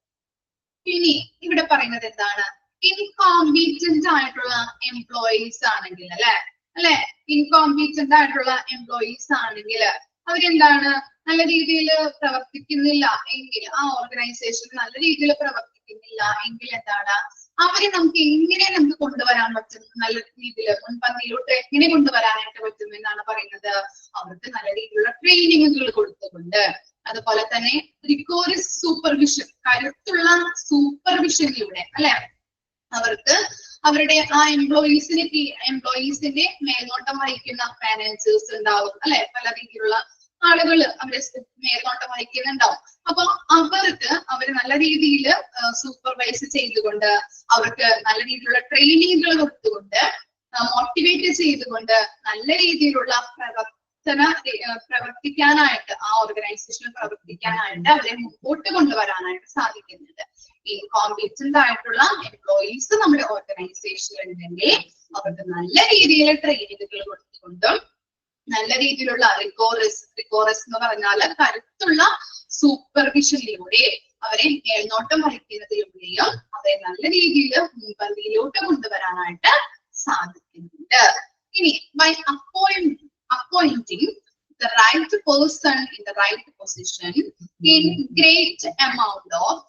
ഇനി ഇവിടെ പറയുന്നത് എന്താണ്? ഇൻകോമ്പീറ്റന്റ് ആയിട്ടുള്ള എംപ്ലോയീസ് ആണെങ്കിൽ അല്ലെ, അല്ലെ ഇൻകോമ്പീറ്റന്റ് ആയിട്ടുള്ള എംപ്ലോയീസ് ആണെങ്കിൽ അവരെന്താണ് നല്ല രീതിയിൽ പ്രവർത്തിക്കുന്നില്ല എങ്കിൽ ആ ഓർഗനൈസേഷൻ നല്ല രീതിയിൽ പ്രവർത്തിക്കുന്നില്ല എങ്കിൽ എന്താണ് അവരെ നമുക്ക് എങ്ങനെ നമുക്ക് കൊണ്ടുവരാൻ പറ്റും നല്ല രീതിയിൽ മുൻപന്തിയിലോട്ട് എങ്ങനെ കൊണ്ടുവരാനായിട്ട് പറ്റും എന്നാണ് പറയുന്നത് അവർക്ക് നല്ല രീതിയിലുള്ള ട്രെയിനിങ്ങുകൾ കൊടുത്തുകൊണ്ട് അതുപോലെ തന്നെ റിഗോറസ് സൂപ്പർവിഷൻ കരുത്തുള്ള സൂപ്പർവിഷനിലൂടെ അല്ലെ അവർക്ക് അവരുടെ ആ എംപ്ലോയീസിന്റെ മേൽനോട്ടം വഹിക്കുന്ന മാനേജേഴ്സ് ഉണ്ടാവും അല്ലെ പല രീതിയിലുള്ള ആളുകൾ അവരെ മേൽനോട്ടം വഹിക്കുന്നുണ്ടാവും അപ്പൊ അവർക്ക് അവര് നല്ല രീതിയിൽ സൂപ്പർവൈസ് ചെയ്തുകൊണ്ട് അവർക്ക് നല്ല രീതിയിലുള്ള ട്രെയിനിങ്ങുകൾ കൊടുത്തുകൊണ്ട് മോട്ടിവേറ്റ് ചെയ്തുകൊണ്ട് നല്ല രീതിയിലുള്ള പ്രവർത്തിക്കാനായിട്ട് ആ ഓർഗനൈസേഷനിൽ പ്രവർത്തിക്കാനായിട്ട് അവരെ മുമ്പോട്ട് കൊണ്ടുവരാനായിട്ട് സാധിക്കുന്നുണ്ട് ഇൻകോമ്പീറ്റന്റ് ആയിട്ടുള്ള എംപ്ലോയീസ് നമ്മുടെ ഓർഗനൈസേഷനിൽ ഉണ്ടെങ്കിൽ അവർക്ക് നല്ല രീതിയിൽ ട്രെയിനിങ്ങുകൾ കൊടുത്തുകൊണ്ടും നല്ല രീതിയിലുള്ള റിഗോറസ് എന്ന് പറഞ്ഞാൽ കരുത്തുള്ള സൂപ്പർവിഷനിലൂടെ അവരെ മേൽനോട്ടം വഹിക്കുന്നതിലൂടെയും അവരെ നല്ല രീതിയിൽ മുൻപന്തിയിലോട്ട് കൊണ്ടുവരാനായിട്ട് സാധിക്കുന്നുണ്ട് ഇനി by appointing the right person in the right position in great amount of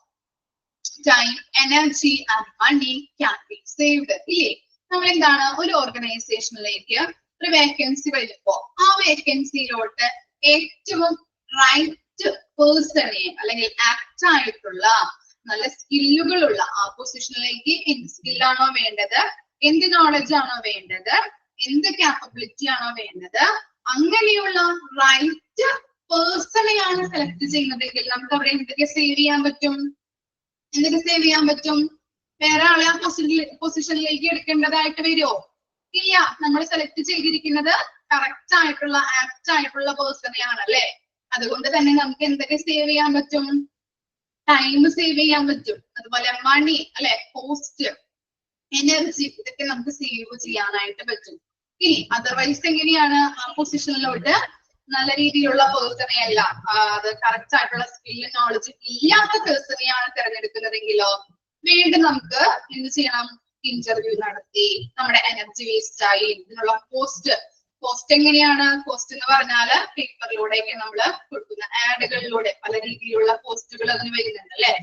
time, energy and money can be saved. ഇല്ലേ നമ്മൾ എന്താണ് ഒരു ഓർഗനൈസേഷനിലേക്ക് ഒരു വേക്കൻസി വരുമ്പോ ആ വേക്കൻസിയിലോട്ട് ഏറ്റവും റൈറ്റ് പേഴ്സണെ അല്ലെങ്കിൽ ആക്ട് ആയിട്ടുള്ള നല്ല സ്കില്ലുകളുള്ള ആ പൊസിഷനിലേക്ക് എന്ത് സ്കില്ലാണോ വേണ്ടത് എന്ത് നോളജ് ആണോ വേണ്ടത് എന്ത് ക്യാപ്പബിലിറ്റി ആണോ വേണ്ടത് അങ്ങനെയുള്ള റൈറ്റ് പേഴ്സണെയാണ് സെലക്ട് ചെയ്യുന്നതെങ്കിൽ നമുക്ക് അവിടെ എന്തൊക്കെ സേവ് ചെയ്യാൻ പറ്റും വേറെ ആളെ ആ പൊസിഷനിലേക്ക് എടുക്കേണ്ടതായിട്ട് വരുമോ ഇല്ല നമ്മൾ സെലക്ട് ചെയ്തിരിക്കുന്നത് കറക്റ്റ് ആയിട്ടുള്ള ആപ്റ്റ് ആയിട്ടുള്ള പേഴ്സണെയാണ് അല്ലെ അതുകൊണ്ട് തന്നെ നമുക്ക് എന്തൊക്കെ സേവ് ചെയ്യാൻ പറ്റും ടൈം സേവ് ചെയ്യാൻ പറ്റും അതുപോലെ മണി അല്ലെ കോസ്റ്റ് എനർജി ഇതൊക്കെ നമുക്ക് സേവ് ചെയ്യാനായിട്ട് പറ്റും ഇനി അതർവൈസ് എങ്ങനെയാണ് ആ പൊസിഷനിലോട്ട് നല്ല രീതിയിലുള്ള പേഴ്സണെ അല്ല അത് കറക്റ്റ് ആയിട്ടുള്ള സ്കില്ല് നോളജ് ഇല്ലാത്ത പേഴ്സണെയാണ് തിരഞ്ഞെടുക്കുന്നതെങ്കിലോ വീണ്ടും നമുക്ക് എന്ത് ചെയ്യണം ഇന്റർവ്യൂ നടത്തി നമ്മുടെ എനർജി വേസ്റ്റ് ആയി ഇതിനുള്ള പോസ്റ്റ് എങ്ങനെയാണ് പോസ്റ്റ് എന്ന് പറഞ്ഞാല് പേപ്പറിലൂടെയൊക്കെ നമ്മൾ കൊടുക്കുന്ന ആഡുകളിലൂടെ പല രീതിയിലുള്ള പോസ്റ്റുകൾ അതിന് വരുന്നുണ്ട് അല്ലെ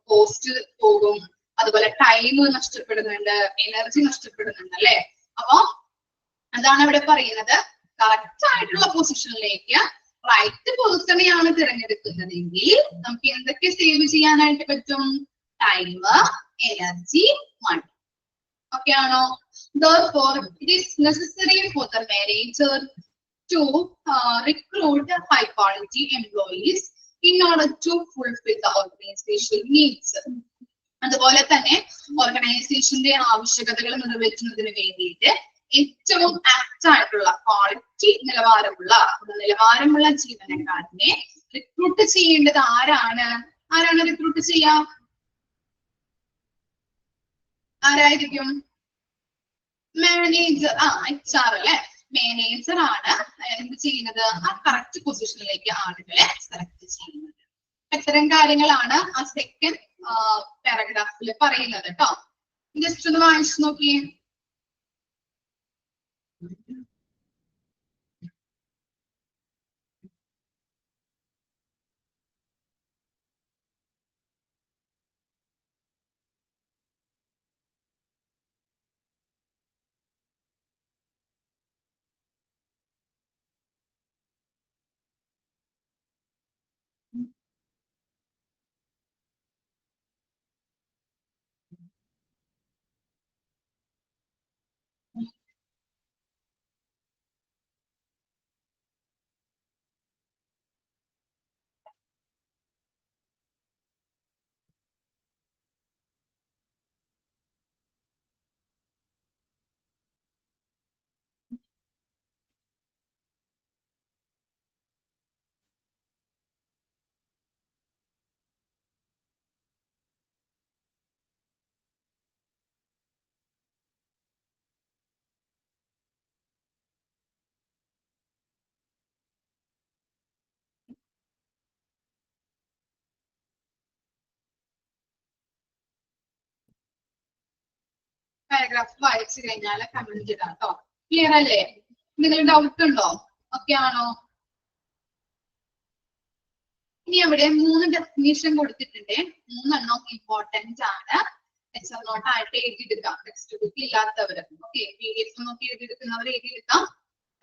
പോസ്റ്റ് പോകും അതുപോലെ ടൈം നഷ്ടപ്പെടുന്നുണ്ട് എനർജി നഷ്ടപ്പെടുന്നുണ്ട് അല്ലെ അപ്പൊ അതാണ് ഇവിടെ പറയുന്നത് കറക്റ്റ് ആയിട്ടുള്ള പൊസിഷനിലേക്ക് റൈറ്റ് പേഴ്സണെയാണ് തിരഞ്ഞെടുക്കുന്നതെങ്കിൽ നമുക്ക് എന്തൊക്കെ സേവ് ചെയ്യാനായിട്ട് പറ്റും ടൈം എനർജി മണി ഓക്കെ ആണോ therefore it is necessary for the manager to recruit high quality employees in order to fulfill the organization needs അതുപോലെ തന്നെ ഓർഗനൈസേഷന്റെ ആവശ്യകതകൾ നിറവേറ്റുന്നതിന് വേണ്ടിയിട്ട് ഏറ്റവും ആപ്റ്റ് ആയിട്ടുള്ള ക്വാളിറ്റി നിലവാരമുള്ള ജീവനക്കാരനെ റിക്രൂട്ട് ചെയ്യേണ്ടത് ആരാണ് റിക്രൂട്ട് ചെയ്യാം ആരായിരിക്കും മാനേജർ HR അല്ലെ മാനേജർ ആണ് എന്ത് ചെയ്യുന്നത് ആ കറക്റ്റ് പൊസിഷനിലേക്ക് ആളുകളെ സെലക്ട് ചെയ്യുന്നത് ഇത്തരം കാര്യങ്ങളാണ് ആ സെക്കൻഡ് പാരഗ്രാഫിൽ പറയുന്നത് കേട്ടോ ജസ്റ്റ് ഒന്ന് വായിച്ചു നോക്കിയേ പാരഗ്രാഫ് വായിച്ചു കഴിഞ്ഞാൽ കമന്റ് ഇടാം കേട്ടോ ക്ലിയർ അല്ലേ? എന്തെങ്കിലും ഡൗട്ട് ഉണ്ടോ? ഓക്കെ ആണോ? ഇനി അവിടെ 3 ഡെഫിനിഷൻ കൊടുത്തിട്ടുണ്ട്. 3 ഇമ്പോർട്ടന്റ് ആണ്. ലെക്ചർ നോട്ട് ആയിട്ട് എഴുതിയെടുക്കാം. ടെക്സ്റ്റ് ബുക്ക് ഇല്ലാത്തവര് ഓക്കെ, PDF നോക്കി എഴുതിയെടുക്കുന്നവർ എഴുതിയെടുക്കാം,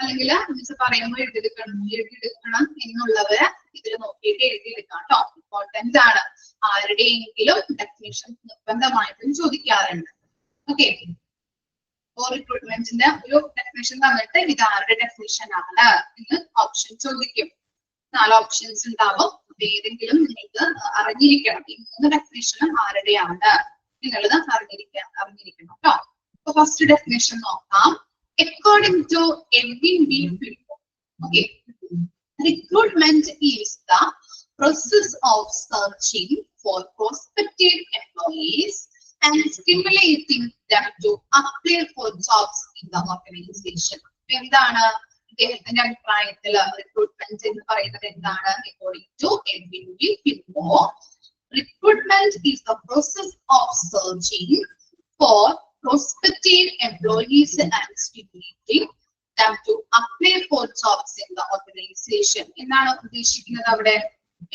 അല്ലെങ്കിൽ മിസ് പറയുമ്പോൾ എഴുതിയെടുക്കണം എന്നുള്ളവര് ഇതിൽ നോക്കിയിട്ട് എഴുതിയെടുക്കാം കേട്ടോ. ഇമ്പോർട്ടന്റ് ആണ്. ആരുടെയെങ്കിലും ഡെഫിനിഷൻ നിർബന്ധമായിട്ടും ചോദിക്കാറുണ്ട്. ഓക്കെ, റിക്രൂട്ട്മെന്റിന്റെ ഒരു ഡെഫിനിഷൻ തന്നിട്ട് ഇത് ആരുടെ ഡെഫിനിഷൻ ആണ് എന്ന് ഓപ്ഷൻ ചോദിക്കും. 4 ഓപ്ഷൻസ് ഉണ്ടാവും. ഏതെങ്കിലും നിങ്ങൾക്ക് അറിഞ്ഞിരിക്കണം. ഈ 3 ഡെഫിനിഷനും ആരുടെയാണ് എന്നുള്ളത് അറിഞ്ഞിരിക്കണം കേട്ടോ. അപ്പൊ ഫസ്റ്റ് ഡെഫിനിഷൻ നോക്കാം. According to Edwin B Flippo, okay, recruitment is the process of searching for prospective employees and stimulating them to apply for jobs in the organization. എന്താണ് ഇദ്ദേഹത്തിന്റെ അഭിപ്രായത്തിൽ റിക്രൂട്ട്മെന്റ് എന്ന് പറയുന്നത് എന്താണ്? According to Edwin B Flippo, recruitment is the process of searching for prospective employees and stimulating them to apply for jobs in the organization. എന്താണ് ഉദ്ദേശിക്കുന്നത് അവിടെ?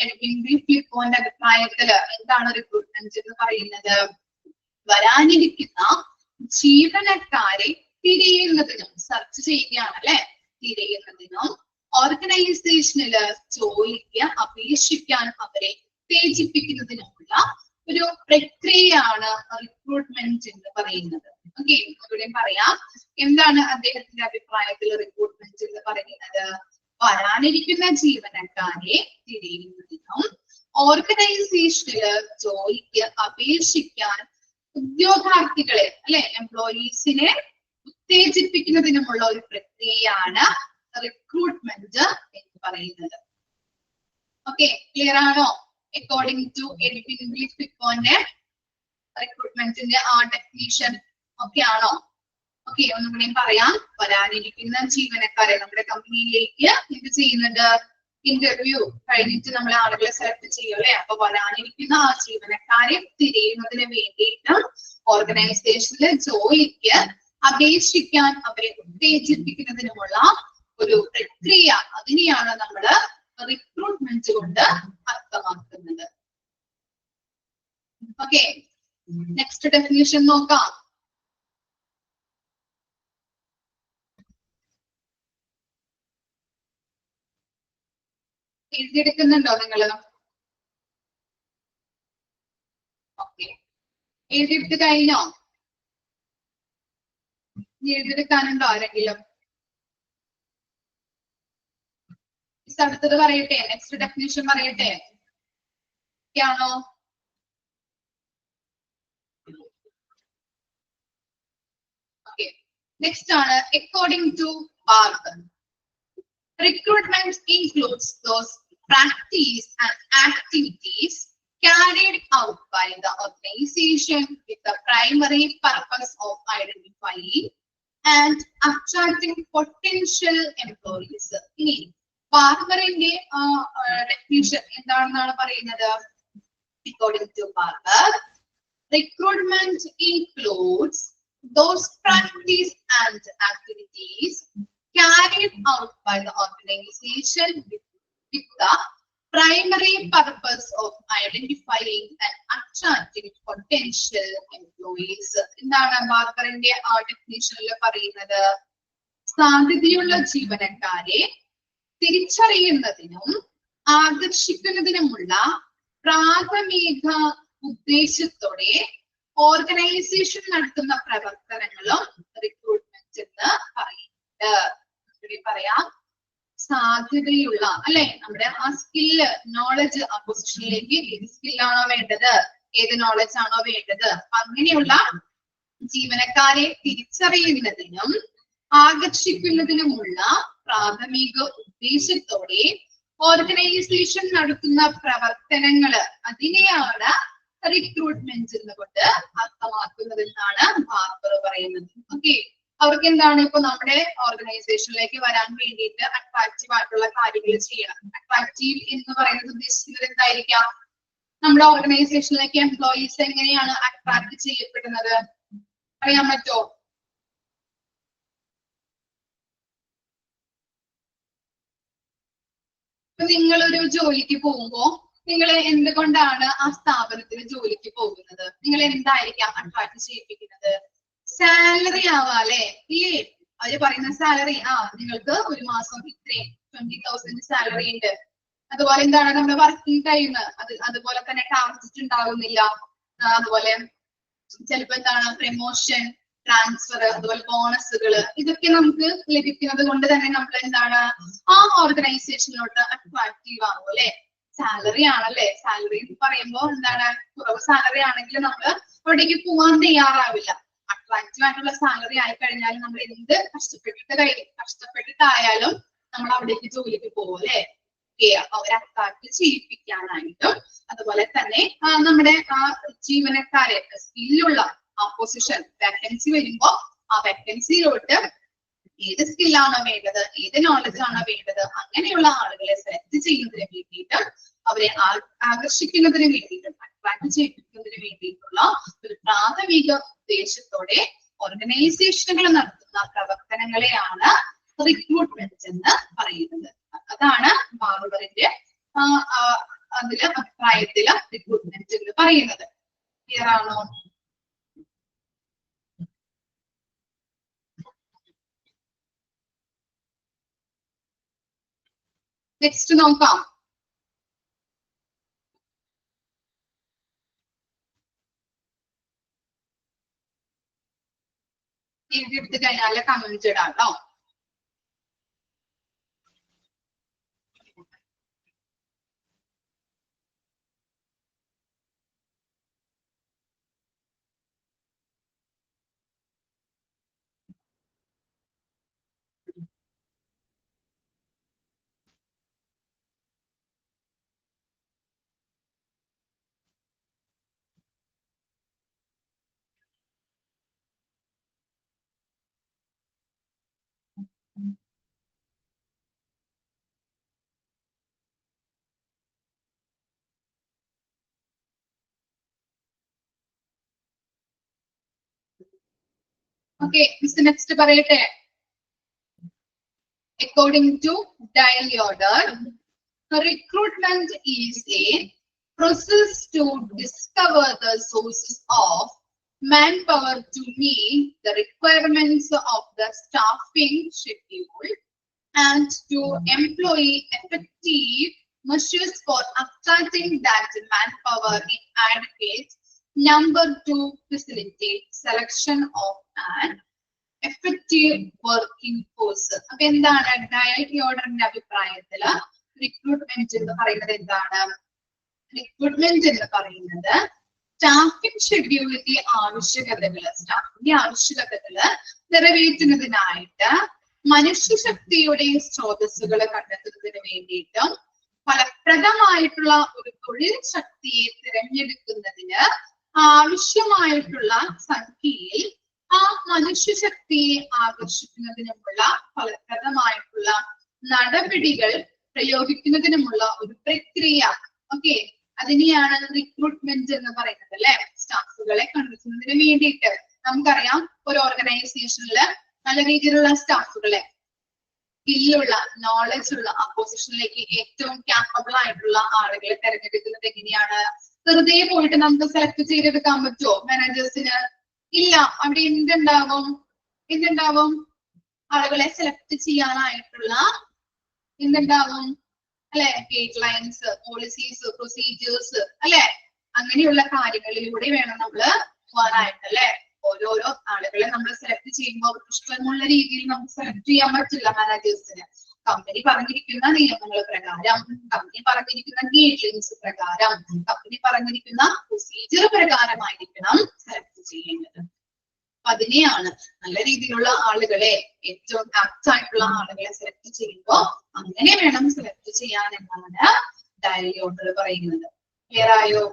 എഡ്വിൻ ബി ഫിലിപ്പോന്റെ അഭിപ്രായത്തിൽ എന്താണ് റിക്രൂട്ട്മെന്റ് എന്ന് പറയുന്നത്? വരാനിരിക്കുന്ന ജീവനക്കാരെ തിരയുന്നതിനും, സെർച്ച് ചെയ്യുകയാണ് അല്ലെ, തിരയുന്നതിനും ഓർഗനൈസേഷനിൽ ജോലിക്ക് അപേക്ഷിക്കാൻ അവരെ ഉത്തേജിപ്പിക്കുന്നതിനുമുള്ള ഒരു പ്രക്രിയയാണ് റിക്രൂട്ട്മെന്റ് എന്ന് പറയുന്നത്. ഓക്കെ, ഇവിടെ പറയാം എന്താണ് അദ്ദേഹത്തിന്റെ അഭിപ്രായത്തിൽ റിക്രൂട്ട്മെന്റ് എന്ന് പറയുന്നത്? വരാനിരിക്കുന്ന ജീവനക്കാരെ തിരയുന്നതിനും ഓർഗനൈസേഷനിൽ ജോലിക്ക് അപേക്ഷിക്കാൻ ഉദ്യോഗാർത്ഥികളെ അല്ലെ, എംപ്ലോയീസിനെ ഉത്തേജിപ്പിക്കുന്നതിനുമുള്ള ഒരു പ്രക്രിയയാണ് റിക്രൂട്ട്മെന്റ് എന്ന് പറയുന്നത്. ഓക്കെ, ക്ലിയർ ആണോ? അക്കോർഡിംഗ് ടു എഡ്വിൻ ബി ഫിലിപ്പോന്റെ റിക്രൂട്ട്മെന്റിന്റെ ആ ഡെഫിനിഷൻ ഓക്കെ ആണോ? ഓക്കെ, ഒന്നുകൂടി പറയാം. വരാനിരിക്കുന്ന ജീവനക്കാരെ നമ്മുടെ കമ്പനിയിലേക്ക് എന്ത് ചെയ്യുന്നുണ്ട്? ഇന്റർവ്യൂ കഴിഞ്ഞിട്ട് നമ്മൾ ആളുകളെ സെലക്ട് ചെയ്യും അല്ലെ. അപ്പൊ വരാനിരിക്കുന്ന ആ ജീവനക്കാരെ തിരയുന്നതിന് വേണ്ടിയിട്ട് ഓർഗനൈസേഷനിൽ ജോലിക്ക് അപേക്ഷിക്കാൻ അവരെ ഉത്തേജിപ്പിക്കുന്നതിനുമുള്ള ഒരു പ്രക്രിയ, അതിനെയാണ് നമ്മൾ റിക്രൂട്ട്മെന്റ് കൊണ്ട് അർത്ഥമാക്കുന്നത്. ഓക്കെ, നെക്സ്റ്റ് ഡെഫിനിഷൻ നോക്കാം. എഴുതിയെടുക്കുന്നുണ്ടോ നിങ്ങള്? ഓക്കെ, എഴുതിയെടുത്ത് കഴിഞ്ഞോ? എഴുതിയെടുക്കാനുണ്ടോ ആരെങ്കിലും? അടുത്തത് പറയട്ടെ, നെക്സ്റ്റ് ഡെഫിനിഷൻ പറയട്ടെ, ആണോ? ഓക്കെ, നെക്സ്റ്റ് ആണ് according to Barber. Recruitment includes those practices and activities carried out by the organization with the primary purpose of identifying and attracting potential employees. ഇനി ബാർബറിന്റെ ഡെഫിനിഷൻ എന്താണെന്നാണ് പറയുന്നത്? According to Barber, recruitment includes those practices and activities carried out by the organization with the primary purpose of identifying and attracting potential employees. എന്താണ് ബാർബറിന്റെ ആ ഡെഫിനിഷനിൽ പറയുന്നത്? സാധ്യതയുള്ള ജീവനക്കാരെ തിരിച്ചറിയുന്നതിനും ആകർഷിക്കുന്നതിനുമുള്ള പ്രാഥമിക ഉദ്ദേശത്തോടെ ഓർഗനൈസേഷൻ നടത്തുന്ന പ്രവർത്തനങ്ങളും റിക്രൂട്ട്മെന്റ് എന്ന് പറയുന്നുണ്ട്. പറയാം, സാധ്യതയുള്ള അല്ലെ, നമ്മുടെ ആ സ്കില്ല്, നോളജ്, ആ പൊസിഷനിലേക്ക് ഏത് സ്കില്ലാണോ വേണ്ടത്, ഏത് നോളജ് ആണോ വേണ്ടത്, അങ്ങനെയുള്ള ജീവനക്കാരെ തിരിച്ചറിയുന്നതിനും ആകർഷിക്കുന്നതിനുമുള്ള പ്രാഥമിക ഉദ്ദേശത്തോടെ ഓർഗനൈസേഷൻ നടത്തുന്ന പ്രവർത്തനങ്ങള്, അതിനെയാണ് റിക്രൂട്ട്മെന്റ് എന്നുകൊണ്ട് അർത്ഥമാക്കുന്നത് എന്നാണ് ബാർബർ പറയുന്നത്. ഓക്കെ, അവർക്ക് എന്താണ്? ഇപ്പൊ നമ്മുടെ ഓർഗനൈസേഷനിലേക്ക് വരാൻ വേണ്ടിയിട്ട് അട്രാക്റ്റീവ് ആയിട്ടുള്ള കാര്യങ്ങൾ ചെയ്യണം. അട്രാക്റ്റീവ് എന്ന് പറയുന്നത് ഉദ്ദേശിക്കുന്നത് എന്തായിരിക്കാം? നമ്മുടെ ഓർഗനൈസേഷനിലേക്ക് എംപ്ലോയീസ് എങ്ങനെയാണ് അട്രാക്ട് ചെയ്യപ്പെടുന്നത്? അറിയാൻ പറ്റോ? നിങ്ങളൊരു ജോലിക്ക് പോകുമ്പോ നിങ്ങൾ എന്തുകൊണ്ടാണ് ആ സ്ഥാപനത്തിൽ ജോലിക്ക് പോകുന്നത്? നിങ്ങൾ എന്തായിരിക്കാം അട്രാക്ട് ചെയ്യിപ്പിക്കുന്നത്? സാലറി ആവാല്ലേ? ഇല്ലേ? അവര് പറയുന്ന സാലറി, നിങ്ങൾക്ക് ഒരു മാസം ഇത്രയും 20,000 സാലറി ഉണ്ട്. അതുപോലെ എന്താണ് നമ്മുടെ വർക്കിംഗ് ടൈം, അതുപോലെ തന്നെ ടാർഗറ്റ് ഉണ്ടാകുന്നില്ല. അതുപോലെ ചിലപ്പോ എന്താണ് പ്രമോഷൻ, ട്രാൻസ്ഫർ, അതുപോലെ ബോണസുകൾ, ഇതൊക്കെ നമുക്ക് ലഭിക്കുന്നത് കൊണ്ട് തന്നെ നമ്മൾ എന്താണ് ആ ഓർഗനൈസേഷനിലോട്ട് അട്രാക്റ്റീവ് ആകും അല്ലെ? സാലറി ആണല്ലേ? സാലറി എന്ന് പറയുമ്പോൾ എന്താണ്, കുറവ് സാലറി ആണെങ്കിൽ നമ്മൾ അവിടേക്ക് പോകാൻ തയ്യാറാവില്ല. അട്രാക്റ്റീവ് ആയിട്ടുള്ള സാലറി ആയി കഴിഞ്ഞാൽ നമ്മൾ എന്ത് കഷ്ടപ്പെട്ടിട്ടായാലും നമ്മൾ അവിടേക്ക് ജോലിക്ക് പോകും അല്ലെ? അവരെ അട്രാക്ട് ചെയ്യിപ്പിക്കാനായിട്ടും അതുപോലെ തന്നെ നമ്മുടെ ജീവനക്കാരെ സ്കില്ലുള്ള പൊസിഷൻ വാക്കൻസി വരുമ്പോ ആ വാക്കൻസിയിലോട്ട് ഏത് സ്കില്ലാണോ വേണ്ടത്, ഏത് നോളജ് ആണോ വേണ്ടത്, അങ്ങനെയുള്ള ആളുകളെ സെലക്ട് ചെയ്യുന്നതിന് വേണ്ടിയിട്ട്, അവരെ ആകർഷിക്കുന്നതിന് വേണ്ടിയിട്ടും അട്രാക്ട് ചെയ്യിപ്പിക്കുന്നതിന് വേണ്ടിയിട്ടുള്ള ഒരു പ്രാഥമിക ഉദ്ദേശത്തോടെ ഓർഗനൈസേഷനുകൾ നടത്തുന്ന പ്രവർത്തനങ്ങളെയാണ് റിക്രൂട്ട്മെന്റ് എന്ന് പറയുന്നത്. അതാണ് ബാർബറിന്റെ അതില് അഭിപ്രായത്തില് റിക്രൂട്ട്മെന്റ് എന്ന് പറയുന്നത്. ക്ലിയർ ആണോ? നെക്സ്റ്റ് നോക്കാം. എഴുതിയെടുത്ത് കഴിഞ്ഞാല് കമന്റ് ഇടാം കേട്ടോ. Okay, Mr. Next പറയട്ടെ. According to Dial order, recruitment is a process to discover the sources of manpower to meet the requirements of the staffing schedule and to employ effective measures for attracting that manpower in adequate number to facilitate selection of an effective working force. അപ്പൊ എന്താണ് ഡയൽ ഓർഡറിന്റെ അഭിപ്രായത്തില് റിക്രൂട്ട്മെന്റ് എന്ന് പറയുന്നത് എന്താണ്? റിക്രൂട്ട്മെന്റ് എന്ന് പറയുന്നത് സ്റ്റാഫിംഗ് ഷെഡ്യൂളിന്റെ ആവശ്യകതകള് നിറവേറ്റുന്നതിനായിട്ട് മനുഷ്യശക്തിയുടെ സ്രോതസ്സുകൾ കണ്ടെത്തുന്നതിന് വേണ്ടിയിട്ടും ഫലപ്രദമായിട്ടുള്ള ഒരു തൊഴിൽ ശക്തിയെ തിരഞ്ഞെടുക്കുന്നതിന് ആവശ്യമായിട്ടുള്ള സംഖ്യയിൽ ആ മനുഷ്യശക്തിയെ ആകർഷിക്കുന്നതിനുമുള്ള ഫലപ്രദമായിട്ടുള്ള നടപടികൾ പ്രയോഗിക്കുന്നതിനുമുള്ള ഒരു പ്രക്രിയ. ഓക്കെ, അതിനെയാണ് റിക്രൂട്ട്മെന്റ് എന്ന് പറയുന്നത് അല്ലെ? സ്റ്റാഫുകളെ കണ്ടെത്തുന്നതിന് വേണ്ടിയിട്ട് നമുക്കറിയാം ഒരു ഓർഗനൈസേഷനില് നല്ല രീതിയിലുള്ള സ്റ്റാഫുകളെ, സ്കില്ലുള്ള നോളജ് ഉള്ള ആ പൊസിഷനിലേക്ക് ഏറ്റവും ക്യാപ്പബിൾ ആയിട്ടുള്ള ആളുകളെ തെരഞ്ഞെടുക്കുന്നത് എങ്ങനെയാണ്? വെറുതെ പോയിട്ട് നമുക്ക് സെലക്ട് ചെയ്തെടുക്കാൻ പറ്റുമോ മാനേജേഴ്സിന്? ഇല്ല. അവിടെ എന്തുണ്ടാവും? ആളുകളെ സെലക്ട് ചെയ്യാനായിട്ടുള്ള എന്തുണ്ടാവും അല്ലെ? ഗൈഡ് ലൈൻസ്, പോളിസീസ്, പ്രൊസീജിയേഴ്സ് അല്ലെ? അങ്ങനെയുള്ള കാര്യങ്ങളിലൂടെ വേണം നമ്മള് പോകാനായിട്ട് അല്ലെ? ഓരോരോ ആളുകളെ നമ്മൾ സെലക്ട് ചെയ്യുമ്പോൾ ഇഷ്ടമുള്ള രീതിയിൽ നമുക്ക് സെലക്ട് ചെയ്യാൻ പറ്റില്ല മാനേജേഴ്സിന്. കമ്പനി പറഞ്ഞിരിക്കുന്ന നിയമങ്ങൾ പ്രകാരം, കമ്പനി പറഞ്ഞിരിക്കുന്ന ഗൈഡ് ലൈൻസ് പ്രകാരം, കമ്പനി പറഞ്ഞിരിക്കുന്ന പ്രൊസീജിയർ പ്രകാരമായിരിക്കണം സെലക്ട് ചെയ്യേണ്ടത്. അതിനെയാണ് നല്ല രീതിയിലുള്ള ആളുകളെ, ഏറ്റവും ആപ്റ്റ് ആയിട്ടുള്ള ആളുകളെ സെലക്ട് ചെയ്യുമ്പോൾ അങ്ങനെ വേണം സെലക്ട് ചെയ്യാൻ എന്നാണ് ഡയൽ ഓർഡർ പറയുന്നത്. ക്ലിയർ ആയോ?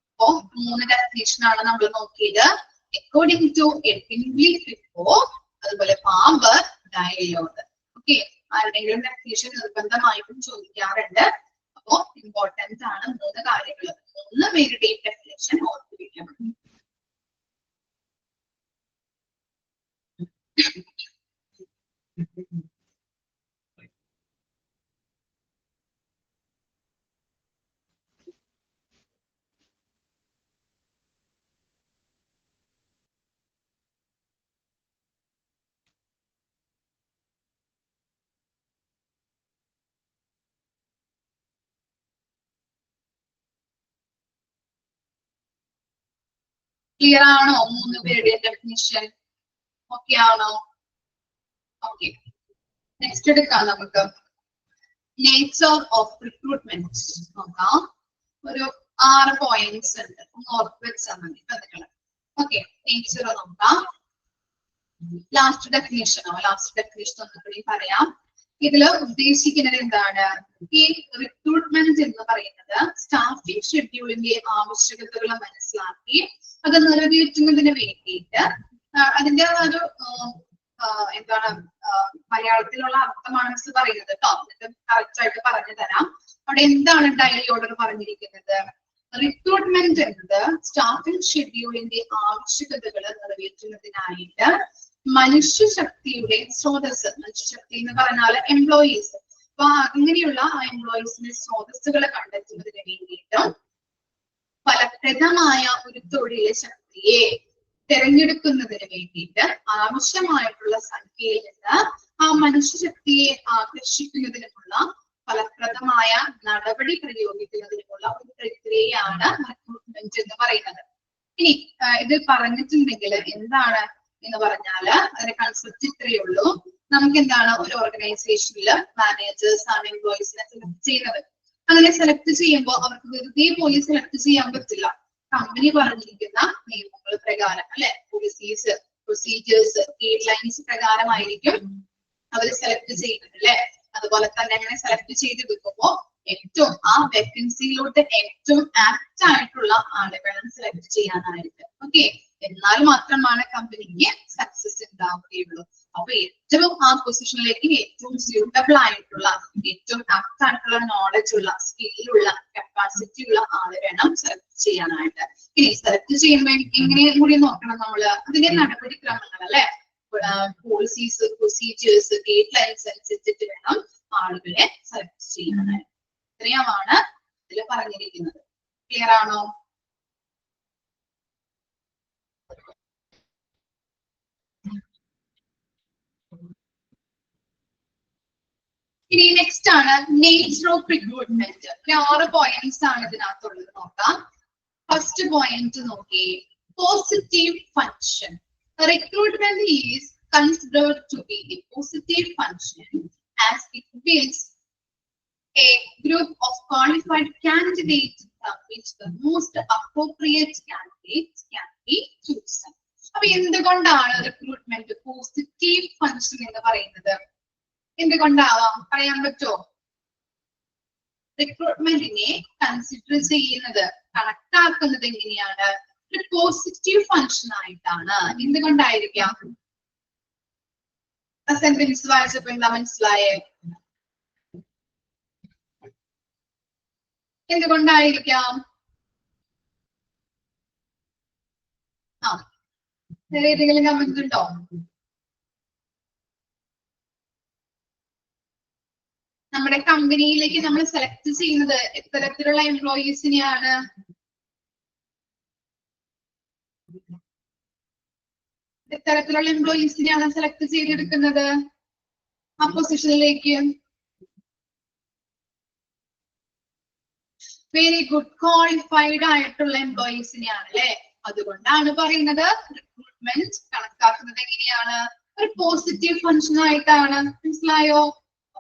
അപ്പോ 3 ഡെഫിനിഷൻ ആണ് നമ്മൾ നോക്കിയത്. അക്കോർഡിംഗ് ടു എഡ്വിൻ ഫിഫോ, അതുപോലെ ബാർബർ, ഡയൽ ഓർഡർ. ഓക്കെ, ആരുടെങ്കിലും ഡെഫിനിഷൻ നിർബന്ധമായിട്ടും ചോദിക്കാറുണ്ട്. അപ്പോ ഇമ്പോർട്ടന്റ് ആണ് 3 കാര്യങ്ങൾ. 3 പേരുടെയും ഡെഫിനിഷൻ ഓർത്തിരിക്കണം. ക്ലിയർ ആണോ? 3 പേരുടെ ഡെഫിനിഷൻ ഓക്കെ ആണോ? ഓക്കെ, നെക്സ്റ്റ് എടുക്കാം നമുക്ക്. നേച്ചർ ഓഫ് റിക്രൂട്ട്മെന്റ് നോക്കാം. ഒരു 6 പോയിന്റ്സ് ഉണ്ട്, ഒന്ന് ഓർത്ത് വെച്ചാൽ മതി. ഓക്കെ, നേച്ചർ നോക്കാം. ലാസ്റ്റ് ഡെഫിനിഷൻ ഒന്നുകൂടി പറയാം. ഇതില് ഉദ്ദേശിക്കുന്നത് എന്താണ്? ഈ റിക്രൂട്ട്മെന്റ് എന്ന് പറയുന്നത് സ്റ്റാഫിംഗ് ഷെഡ്യൂളിന്റെ ആവശ്യകതകൾ മനസ്സിലാക്കി അത് നിറവേറ്റുന്നതിന് വേണ്ടിയിട്ട് അതിന്റെ ഒരു എന്താണ് മലയാളത്തിലുള്ള അർത്ഥമാണ് മിസ് പറയുന്നത് കേട്ടോ. കറക്റ്റ് ആയിട്ട് പറഞ്ഞു തരാം. അവിടെ എന്താണ് ഡയറി ഓർഡർ പറഞ്ഞിരിക്കുന്നത്? റിക്രൂട്ട്മെന്റ് എന്നത് സ്റ്റാഫിംഗ് ഷെഡ്യൂളിന്റെ ആവശ്യകതകൾ നിറവേറ്റുന്നതിനായിട്ട് മനുഷ്യശക്തിയുടെ സ്രോതസ്, മനുഷ്യശക്തി എന്ന് പറഞ്ഞാൽ എംപ്ലോയീസ്, അപ്പൊ അങ്ങനെയുള്ള ആ എംപ്ലോയീസിന്റെ സ്രോതസ്സുകളെ കണ്ടെത്തുന്നതിന് വേണ്ടിയിട്ട് ഫലപ്രദമായ ഒരു തൊഴിലെ ശക്തിയെ തിരഞ്ഞെടുക്കുന്നതിന് വേണ്ടിയിട്ട് ആവശ്യമായിട്ടുള്ള സംഖ്യയിൽ നിന്ന് ആ മനുഷ്യശക്തിയെ ആകർഷിക്കുന്നതിനുമുള്ള ഫലപ്രദമായ നടപടി പ്രയോഗിക്കുന്നതിനുമുള്ള ഒരു പ്രക്രിയയാണ് റിക്രൂട്ട്മെന്റ് എന്ന് പറയുന്നത്. ഇനി ഇത് പറഞ്ഞിട്ടുണ്ടെങ്കിൽ എന്താണ് എന്ന് പറഞ്ഞാല് അതിന്റെ കൺസെപ്റ്റ് ഇത്രയേ ഉള്ളൂ. നമുക്ക് എന്താണ്, ഒരു ഓർഗനൈസേഷനിൽ മാനേജേഴ്സ് ആണ് എംപ്ലോയീസിനെ സെലക്ട് ചെയ്യുന്നത്. അങ്ങനെ സെലക്ട് ചെയ്യുമ്പോൾ അവർക്ക് വെറുതെ പോയി സെലക്ട് ചെയ്യാൻ പറ്റില്ല. കമ്പനി പറഞ്ഞിരിക്കുന്ന നിയമങ്ങൾ പ്രകാരം, അല്ലെ, പോളിസീസ്, പ്രൊസീജിയേഴ്സ്, ഗൈഡ് ലൈൻസ് പ്രകാരമായിരിക്കും അവർ സെലക്ട് ചെയ്യുന്നത്, അല്ലെ. അതുപോലെ തന്നെ അങ്ങനെ സെലക്ട് ചെയ്തെടുക്കുമ്പോൾ ഏറ്റവും ആ വേക്കൻസിയിലോട്ട് ഏറ്റവും ആപ്റ്റ് ആയിട്ടുള്ള ആളുകളെ സെലക്ട് ചെയ്യാനായിട്ട്. ഓക്കെ, എന്നാൽ മാത്രമാണ് കമ്പനിക്ക് സക്സസ് ഉണ്ടാവുകയുള്ളൂ. അപ്പൊ ഏറ്റവും ആ പൊസിഷനിലേക്ക് ഏറ്റവും സ്യൂട്ടബിൾ ആയിട്ടുള്ള, ഏറ്റവും ആപ്റ്റ് ആയിട്ടുള്ള നോളജ് ഉള്ള, സ്കില്ലുള്ള, കപ്പാസിറ്റി ഉള്ള ആള് വേണം സെലക്ട് ചെയ്യാനായിട്ട്. ഇനി സെലക്ട് ചെയ്യുമ്പോൾ എങ്ങനെയും കൂടി നോക്കണം നമ്മള്, അതിന്റെ നടപടിക്രമങ്ങൾ, അല്ലെ, പോളിസീസ്, പ്രൊസീജിയേഴ്സ്, ഗൈഡ് ലൈൻസ് അനുസരിച്ചിട്ട് വേണം ആളുകളെ സെലക്ട് ചെയ്യാനായിട്ട്. ഇത്രയുമാണ് ഇതിൽ പറഞ്ഞിരിക്കുന്നത്. ക്ലിയർ ആണോ? ഇനി നെക്സ്റ്റ് ആണ് നേച്ചർ ഓഫ് റിക്രൂട്ട്മെന്റ്. 6 പോയിന്റ്സ് ആണ് ഇതിനകത്തുള്ളത്. നോക്കാം. ഫസ്റ്റ് പോയിന്റ് നോക്കി, positive function. Recruitment is considered to be a positive function as it builds a group of qualified candidates from which the most appropriate candidates can be chosen. അപ്പൊ എന്തുകൊണ്ടാണ് റിക്രൂട്ട്മെന്റ് പോസിറ്റീവ് ഫങ്ഷൻ എന്ന് പറയുന്നത്? എന്തുകൊണ്ടാവാം, പറയാൻ പറ്റുമോ? റിക്രൂട്ട്മെന്റിനെ കൺസിഡർ ചെയ്യുന്നത്, കണക്കാക്കുന്നത് എങ്ങനെയാണ്? ഒരു പോസിറ്റീവ് ഫങ്ഷൻ ആയിട്ടാണ്. എന്തുകൊണ്ടായിരിക്കാം? സെന്റൻസ് വായിച്ചപ്പോ എന്താ മനസ്സിലായേ? എന്തുകൊണ്ടായിരിക്കാം? വേറെ ഏതെങ്കിലും കമന്റ് ഉണ്ടോ? നമ്മുടെ കമ്പനിയിലേക്ക് നമ്മൾ സെലക്ട് ചെയ്യുന്നത് എത്തരത്തിലുള്ള എംപ്ലോയീസിനെയാണ്? എത്തരത്തിലുള്ള എംപ്ലോയീസിനെയാണ് സെലക്ട് ചെയ്തെടുക്കുന്നത് ആ പൊസിഷനിലേക്ക്? വെരി ഗുഡ്, ക്വാളിഫൈഡ് ആയിട്ടുള്ള എംപ്ലോയീസിനെയാണ്, അല്ലെ. അതുകൊണ്ടാണ് പറയുന്നത് റിക്രൂട്ട്മെന്റ് കണക്കാക്കുന്നത് എങ്ങനെയാണ്? ഒരു പോസിറ്റീവ് ഫങ്ഷൻ ആയിട്ടാണ്. മനസ്സിലായോ?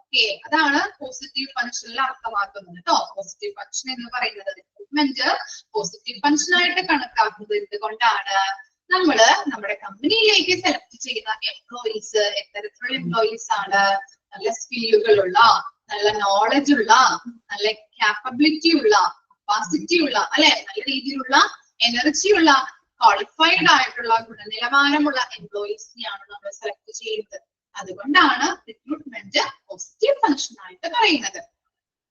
ഓക്കെ, അതാണ് പോസിറ്റീവ് ഫങ്ഷനിൽ അർത്ഥമാക്കുന്നത് കേട്ടോ. പോസിറ്റീവ് ഫങ്ഷൻ എന്ന് പറയുന്നത് റിക്രൂട്ട്മെന്റ് പോസിറ്റീവ് ഫങ്ഷൻ ആയിട്ട് കണക്കാക്കുന്നത് എന്തുകൊണ്ടാണ്? നമ്മള് നമ്മുടെ കമ്പനിയിലേക്ക് സെലക്ട് ചെയ്യുന്ന എംപ്ലോയീസ് എത്തരത്തിലുള്ള എംപ്ലോയീസ് ആണ്? നല്ല സ്കില്ലുകളുള്ള, നല്ല നോളജ് ഉള്ള, നല്ല കാപ്പബിലിറ്റി ഉള്ള, കപ്പാസിറ്റി ഉള്ള, അല്ലെ, നല്ല രീതിയിലുള്ള എനർജി ഉള്ള, ക്വാളിഫൈഡ് ആയിട്ടുള്ള, ഗുണനിലവാരമുള്ള എംപ്ലോയീസിനെയാണ് നമ്മൾ സെലക്ട് ചെയ്യുന്നത്. അതുകൊണ്ടാണ് റിക്രൂട്ട്മെന്റ് പോസിറ്റീവ് ഫങ്ഷൻ ആയിട്ട് പറയുന്നത്.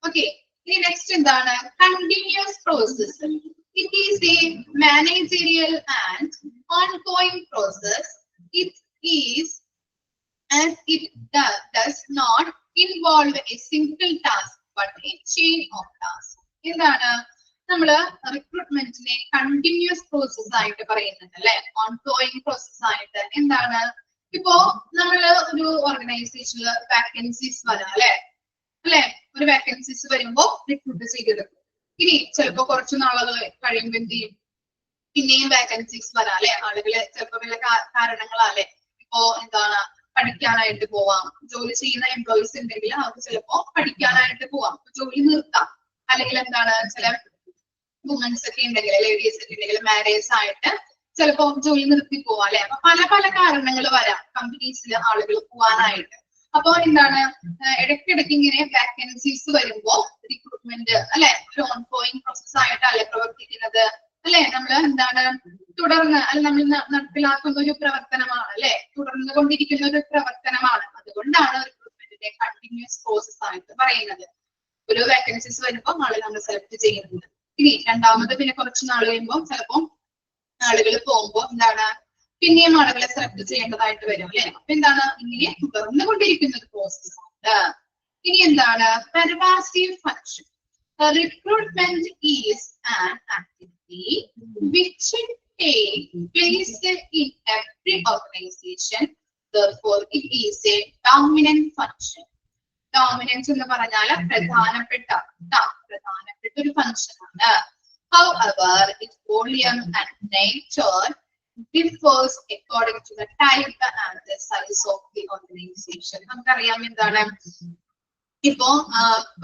ഓക്കെ, ഇനി നെക്സ്റ്റ് എന്താണ്? Continuous process. It is a managerial and ongoing process. It is, as it does not involve a single task but a chain of tasks. എന്താണ് നമ്മള് റിക്രൂട്ട്മെന്റിനെ കണ്ടിന്യൂസ് പ്രോസസ് ആയിട്ട് പറയുന്നത്, അല്ലെ, ഓൺഗോയിങ് പ്രോസസ് ആയിട്ട്. എന്താണ്? ഇപ്പോ നമ്മള് ഒരു ഓർഗനൈസേഷനിൽ വാക്കൻസീസ് വരാം, അല്ലെ, ഒരു വാക്കൻസീസ് വരുമ്പോ റിക്രൂട്ട് ചെയ്തെടുക്കും. ഇനി ചിലപ്പോ കുറച്ചു നാളുകൾ കഴിയുമ്പോൾ എന്ത് ചെയ്യും? പിന്നെയും വേക്കൻസീസ് വരാം അല്ലെ. ആളുകള് ചിലപ്പോ വല്ല കാരണങ്ങളാലെ ഇപ്പോ എന്താണ് പഠിക്കാനായിട്ട് പോവാം. ജോലി ചെയ്യുന്ന എംപ്ലോയീസ് ഉണ്ടെങ്കിൽ അവർക്ക് ചിലപ്പോ പഠിക്കാനായിട്ട് പോവാം, ജോലി നിർത്താം. അല്ലെങ്കിൽ എന്താണ് ചില വുമൻസ് ഒക്കെ ഉണ്ടെങ്കിൽ, ലേഡീസ് ഒക്കെ ഉണ്ടെങ്കിൽ മാരേജ് ആയിട്ട് ചിലപ്പോ ജോലി നിർത്തി പോവാം അല്ലെ. അപ്പൊ പല പല കാരണങ്ങൾ വരാം കമ്പനീസിൽ ആളുകൾ പോവാനായിട്ട്. അപ്പൊ എന്താണ് ഇടയ്ക്കിടയ്ക്ക് ഇങ്ങനെ വാക്കൻസീസ് വരുമ്പോ റിക്രൂട്ട്മെന്റ് അല്ലെ ഒരു ഓൺ ഗോയിങ് പ്രോസസ് ആയിട്ടല്ലേ പ്രവർത്തിക്കുന്നത് അല്ലെ. നമ്മൾ എന്താണ് തുടർന്ന് അല്ല നമ്മൾ നടപ്പിലാക്കുന്ന ഒരു പ്രവർത്തനമാണ് അല്ലെ, തുടർന്നു കൊണ്ടിരിക്കുന്ന ഒരു പ്രവർത്തനമാണ്. അതുകൊണ്ടാണ് റിക്രൂട്ട്മെന്റിന്റെ കണ്ടിന്യൂസ് പ്രോസസ് ആയിട്ട് പറയുന്നത്. ഒരു വാക്കൻസീസ് വരുമ്പോൾ ആളെ നമ്മൾ സെലക്ട് ചെയ്യുന്നത്. ഇനി രണ്ടാമത് പിന്നെ കുറച്ച് നാൾ കഴിയുമ്പോൾ ചിലപ്പോൾ ആളുകൾ പോകുമ്പോൾ എന്താണ് പിന്നെയും ആളുകളെ സെലക്ട് ചെയ്യേണ്ടതായിട്ട് വരും അല്ലെ. അപ്പൊ എന്താണ് ഇങ്ങനെ തുടർന്നുകൊണ്ടിരിക്കുന്ന ഒരു പ്രോസസ് ആണ്. ഇനി എന്താണ് pervasive function. Recruitment is an activity which takes place in every organization. Therefore, it is a dominant function. Dominance എന്ന് പറഞ്ഞാൽ പ്രധാനപ്പെട്ട ഒരു ഫംഗ്ഷൻ ആണ്. However, its volume and nature differs according to the type and the size of the organization. നമുക്കറിയാം എന്താണ് ഇപ്പോ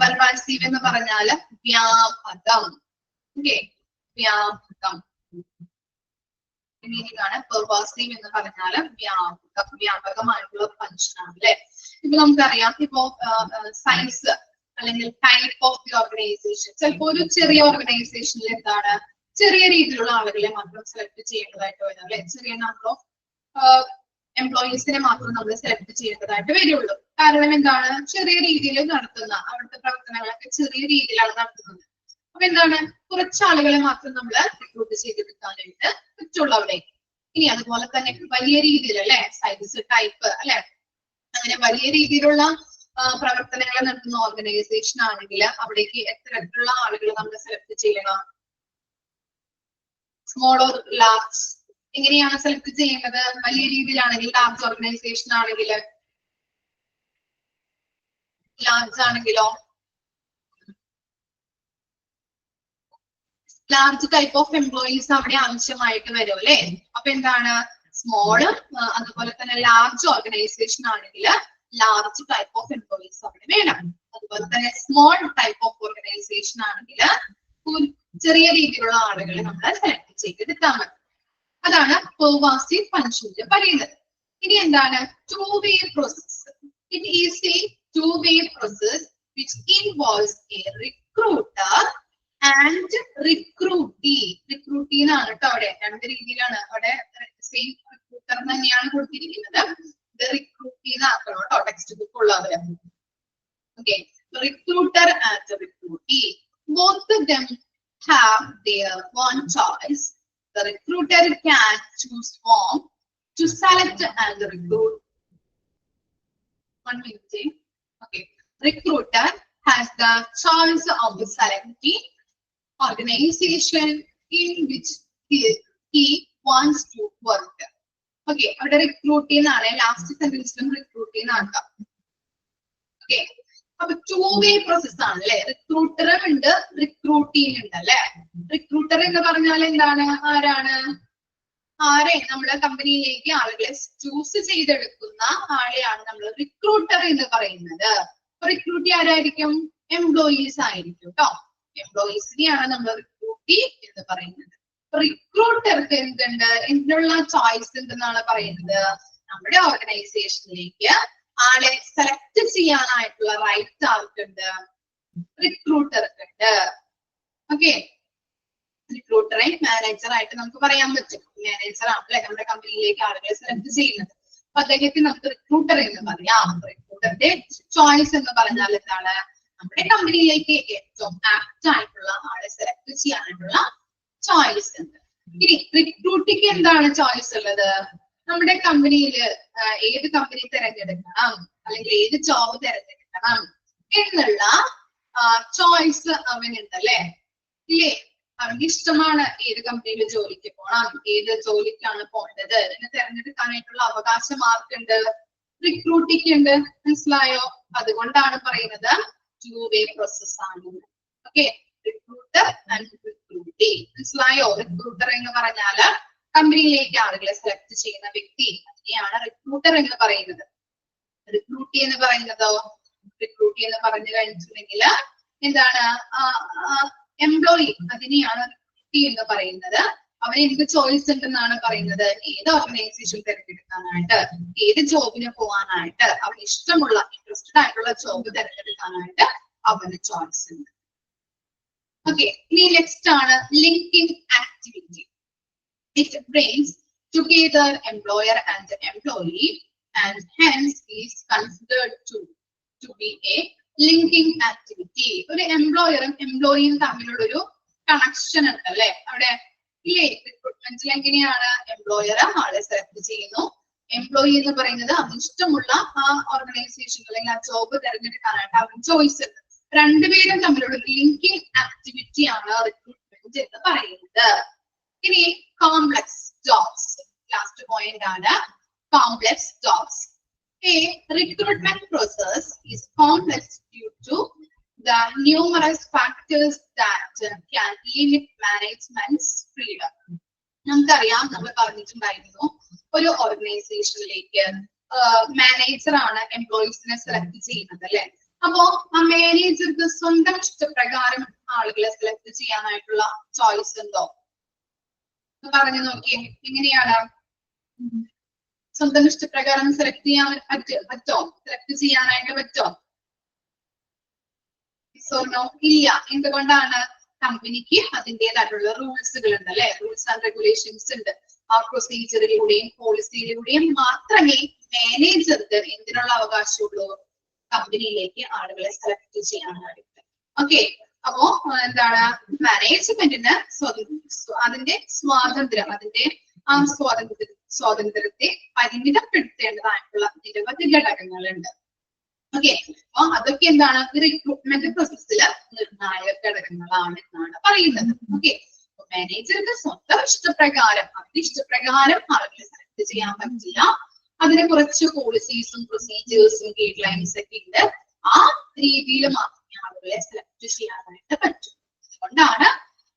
പെർവാസീവ് എന്ന് പറഞ്ഞാല് വ്യാപകം. ഓക്കെ, വ്യാപകം മീനിങ് ആണ് പെർവാസീവ് എന്ന് പറഞ്ഞാല് വ്യാപകമായിട്ടുള്ള ഫംഗ്ഷൻ ആണ് അല്ലെ. ഇപ്പൊ നമുക്കറിയാം ഇപ്പോ സൈസ് അല്ലെങ്കിൽ ടൈപ്പ് ഓഫ് ദി ഓർഗനൈസേഷൻ. ചിലപ്പോ ഒരു ചെറിയ ഓർഗനൈസേഷനിൽ എന്താണ് ചെറിയ രീതിയിലുള്ള ആളുകളെ മാത്രം സെലക്ട് ചെയ്യേണ്ടതായിട്ട് വരും അല്ലെ. ചെറിയ നമ്പർ ഓഫ് എംപ്ലോയീസിനെ മാത്രം നമ്മൾ സെലക്ട് ചെയ്യേണ്ടതായിട്ട് വരുള്ളൂ. കാരണം എന്താണ് ചെറിയ രീതിയിൽ നടത്തുന്ന അവിടുത്തെ പ്രവർത്തനങ്ങളൊക്കെ ചെറിയ രീതിയിലാണ് നടത്തുന്നത്. അപ്പൊ എന്താണ് കുറച്ച് ആളുകളെ മാത്രം നമ്മൾ റിക്രൂട്ട് ചെയ്തെടുക്കാനായിട്ട് പറ്റുള്ളൂ അവിടെ. ഇനി അതുപോലെ തന്നെ വലിയ രീതിയിൽ അല്ലെ സൈസ് ടൈപ്പ് അല്ലെ അങ്ങനെ വലിയ രീതിയിലുള്ള പ്രവർത്തനങ്ങൾ നടത്തുന്ന ഓർഗനൈസേഷൻ ആണെങ്കിൽ അവിടേക്ക് എത്തരത്തിലുള്ള ആളുകൾ നമ്മൾ സെലക്ട് ചെയ്യണം. സ്മോൾ ഓർ ലാർജ് എങ്ങനെയാണ് സെലക്ട് ചെയ്യുന്നത്? വലിയ രീതിയിലാണെങ്കിൽ ലാർജ് ഓർഗനൈസേഷൻ ആണെങ്കിൽ, ലാർജ് ആണെങ്കിലോ ലാർജ് ടൈപ്പ് ഓഫ് എംപ്ലോയീസ് അവിടെ ആവശ്യമായിട്ട് വരും അല്ലെ. അപ്പൊ എന്താണ് സ്മോള് അതുപോലെ തന്നെ ലാർജ് ഓർഗനൈസേഷൻ ആണെങ്കിൽ ലാർജ് ടൈപ്പ് ഓഫ് എംപ്ലോയീസ് അവിടെ വേണം. അതുപോലെ തന്നെ സ്മോൾ ടൈപ്പ് ഓഫ് ഓർഗനൈസേഷൻ ആണെങ്കിൽ ചെറിയ രീതിയിലുള്ള ആളുകളെ നമ്മൾ സെലക്ട് ചെയ്തെടുത്താൽ മതി. അതാണ് പെർവാസീവ് ഫങ്ഷനിൽ പറയുന്നത്. ഇനി എന്താണ് to way process. It is A to way process which involves a recruiter and recruitee. Recruitee എന്നാണ് കേട്ടോ അവിടെ രണ്ട് രീതിയിലാണ് അവിടെ സെയിം റിക്രൂട്ടർ തന്നെയാണ് കൊടുത്തിരിക്കുന്നത്. ഇത് റിക്രൂട്ടീ എന്നാക്കണം കേട്ടോ ടെക്സ്റ്റ് ബുക്ക് ഉള്ളവര്. Okay, recruiter and recruitee, both of them have their one choice. The recruiter can choose form to select and recruit. 1 minute. Okay, recruiter has the choice of selecting organization in which he wants to work. Okay, അവിടെ recruitee എന്നാണ് ലാസ്റ്റ് സെന്റൻസിലും recruitee എന്നാക്കാം. ഓക്കെ, അപ്പൊ ടു വേ പ്രോസസ് ആണ് അല്ലെ. റിക്രൂട്ടറും ഉണ്ട് റിക്രൂട്ടിയും ഉണ്ട് അല്ലെ. റിക്രൂട്ടർ എന്ന് പറഞ്ഞാൽ എന്താണ് ആരെ നമ്മുടെ കമ്പനിയിലേക്ക് ആളുകളെ ചൂസ് ചെയ്തെടുക്കുന്ന ആളെയാണ് നമ്മൾ റിക്രൂട്ടർ എന്ന് പറയുന്നത്. റിക്രൂട്ടി ആരായിരിക്കും? എംപ്ലോയീസ് ആയിരിക്കും കേട്ടോ. എംപ്ലോയീസിനെയാണ് നമ്മൾ റിക്രൂട്ടി എന്ന് പറയുന്നത്. റിക്രൂട്ടർക്ക് എന്തുണ്ട്? എന്തിനുള്ള ചോയ്സ് എന്തെന്നാണ് പറയുന്നത്? നമ്മുടെ ഓർഗനൈസേഷനിലേക്ക് ആളെ സെലക്ട് ചെയ്യാനായിട്ടുള്ള റൈറ്റ് ആർക്കുണ്ട്? റിക്രൂട്ടർക്കുണ്ട്. ഓക്കെ, റിക്രൂട്ടറെ മാനേജർ ആയിട്ട് നമുക്ക് പറയാൻ പറ്റും. മാനേജർ ആണല്ലേ നമ്മുടെ കമ്പനിയിലേക്ക് ആളുകളെ സെലക്ട് ചെയ്യുന്നത്. അപ്പൊ അദ്ദേഹത്തിന് നമുക്ക് റിക്രൂട്ടർ എന്ന് പറയാം. റിക്രൂട്ടറിന്റെ ചോയ്സ് എന്ന് പറഞ്ഞാൽ എന്താണ്? നമ്മുടെ കമ്പനിയിലേക്ക് ഏറ്റവും ആപ്റ്റ് ആയിട്ടുള്ള ആളെ സെലക്ട് ചെയ്യാനായിട്ടുള്ള ചോയ്സ് ഉണ്ട്. ഇനി റിക്രൂട്ടിക്ക് എന്താണ് ചോയ്സ് ഉള്ളത്? നമ്മുടെ കമ്പനിയിൽ ഏത് കമ്പനി തിരഞ്ഞെടുക്കണം അല്ലെങ്കിൽ ഏത് ജോബ് തിരഞ്ഞെടുക്കണം എന്നുള്ള ചോയ്സ് അവനുണ്ട് അല്ലെ. ഇല്ലേ, അവർക്ക് ഇഷ്ടമാണ് ഏത് കമ്പനിയിൽ ജോലിക്ക് പോകണം, ഏത് ജോലിക്കാണ് പോകേണ്ടത് എന്ന് തിരഞ്ഞെടുക്കാനായിട്ടുള്ള അവകാശം ആർക്കുണ്ട്? റിക്രൂട്ടിക്ക് ഉണ്ട്. മനസ്സിലായോ? അതുകൊണ്ടാണ് പറയുന്നത് ടു വേ പ്രോസസ് ആണ്. Okay, recruiter and recruitee. മനസ്സിലായോ? റിക്രൂട്ടർ എന്ന് പറഞ്ഞാല് കമ്പനിയിലേക്ക് ആളുകളെ സെലക്ട് ചെയ്യുന്ന വ്യക്തി, അതിനെയാണ് റിക്രൂട്ടർ എന്ന് പറയുന്നത്. റിക്രൂട്ടി എന്ന് പറയുന്നതോ, റിക്രൂട്ടി എന്ന് പറഞ്ഞു കഴിഞ്ഞിട്ടുണ്ടെങ്കിൽ എന്താണ്, എംപ്ലോയി, അതിനെയാണ് റിക്രൂട്ടി എന്ന് പറയുന്നത്. അവന് എനിക്ക് ചോയ്സ് ഉണ്ടെന്നാണ് പറയുന്നത്. ഏത് ഓർഗനൈസേഷൻ തിരഞ്ഞെടുക്കാനായിട്ട്, ഏത് ജോബിന് പോകാനായിട്ട്, അവന് ഇഷ്ടമുള്ള ഇൻട്രസ്റ്റഡ് ആയിട്ടുള്ള ജോബ് തിരഞ്ഞെടുക്കാനായിട്ട് അവന് ചോയ്സ് ഉണ്ട്. ഓക്കെ, ഇനി നെക്സ്റ്റ് ആണ് linking activity. It brings together employer and employee and hence is considered to be a linking activity. ഒരു എംപ്ലോയറും എംപ്ലോയിയും തമ്മിലുള്ള ഒരു കണക്ഷൻ ഉണ്ട് അല്ലെ അവിടെ ഇല്ലേ? റിക്രൂട്ട്മെന്റിൽ എങ്ങനെയാണ്, എംപ്ലോയർ ആളെ സെലക്ട് ചെയ്യുന്നു, എംപ്ലോയി എന്ന് പറയുന്നത് അവന് ഇഷ്ടമുള്ള ആ ഓർഗനൈസേഷൻ അല്ലെങ്കിൽ ആ ജോബ് തിരഞ്ഞെടുക്കാനായിട്ട് അവന് ചോയ്സ് ഉണ്ട്. രണ്ടുപേരും തമ്മിലുള്ള ലിങ്കിങ് ആക്ടിവിറ്റി ആണ് റിക്രൂട്ട്മെന്റ് എന്ന് പറയുന്നത്. ഇനി കോംപ്ലക്സ് ജോബ്സ്, ലാസ്റ്റ് പോയിന്റ് ആണ് complex jobs. A recruitment process is complex due to the numerous factors that can limit management's freedom. നമുക്കറിയാം, നമ്മൾ പറഞ്ഞിട്ടുണ്ടായിരുന്നു, ഒരു ഓർഗനൈസേഷനിലേക്ക് മാനേജർ ആണ് എംപ്ലോയീസിനെ സെലക്ട് ചെയ്യുന്നത് അല്ലെ. അപ്പോ ആ മാനേജർക്ക് സ്വന്തം ഇഷ്ടപ്രകാരം ആളുകളെ സെലക്ട് ചെയ്യാനായിട്ടുള്ള ചോയ്സ് ഉണ്ടോ? പറഞ്ഞു നോക്കിയേ, എങ്ങനെയാണ്? സ്വന്തം ഇഷ്ടപ്രകാരം സെലക്ട് ചെയ്യാൻ പറ്റോ? സെലക്ട് ചെയ്യാനായിട്ട് പറ്റോ? ഇല്ല. എന്തുകൊണ്ടാണ്? കമ്പനിക്ക് അതിൻ്റെതായിട്ടുള്ള റൂൾസുകൾ ഉണ്ട് അല്ലെ, റൂൾസ് ആൻഡ് റെഗുലേഷൻസ് ഉണ്ട്. ആ പ്രൊസീജിയറിലൂടെയും പോളിസിയിലൂടെയും മാത്രമേ മാനേജർക്ക് എന്തിനുള്ള അവകാശമുള്ളൂ? കമ്പനിയിലേക്ക് ആളുകളെ സെലക്ട് ചെയ്യാനായിട്ട്. ഓക്കെ, അപ്പോ എന്താണ്, മാനേജ്മെന്റിന് അതിന്റെ സ്വാതന്ത്ര്യം, അതിന്റെ ആ സ്വാതന്ത്ര്യത്തെ പരിമിതപ്പെടുത്തേണ്ടതായിട്ടുള്ള നിരവധി ഘടകങ്ങളുണ്ട്. ഓക്കെ, അപ്പൊ അതൊക്കെ എന്താണ്, റിക്രൂട്ട്മെന്റ് പ്രോസസ്സിൽ നിർണായക ഘടകങ്ങളാണ് എന്നാണ് പറയുന്നത്. ഓക്കെ, മാനേജർക്ക് സ്വന്തം ഇഷ്ടപ്രകാരം, അവരുടെ ഇഷ്ടപ്രകാരം ആളുകളെ സെലക്ട് ചെയ്യാൻ പറ്റില്ല. അതിന് കുറച്ച് പോളിസീസും പ്രൊസീജിയേഴ്സും ഗൈഡ് ലൈൻസ് ഒക്കെ ഉണ്ട്. ആ രീതിയിൽ മാത്രമേ ആളുകളെ സെലക്ട് ചെയ്യാനായിട്ട് പറ്റൂ. അതുകൊണ്ടാണ്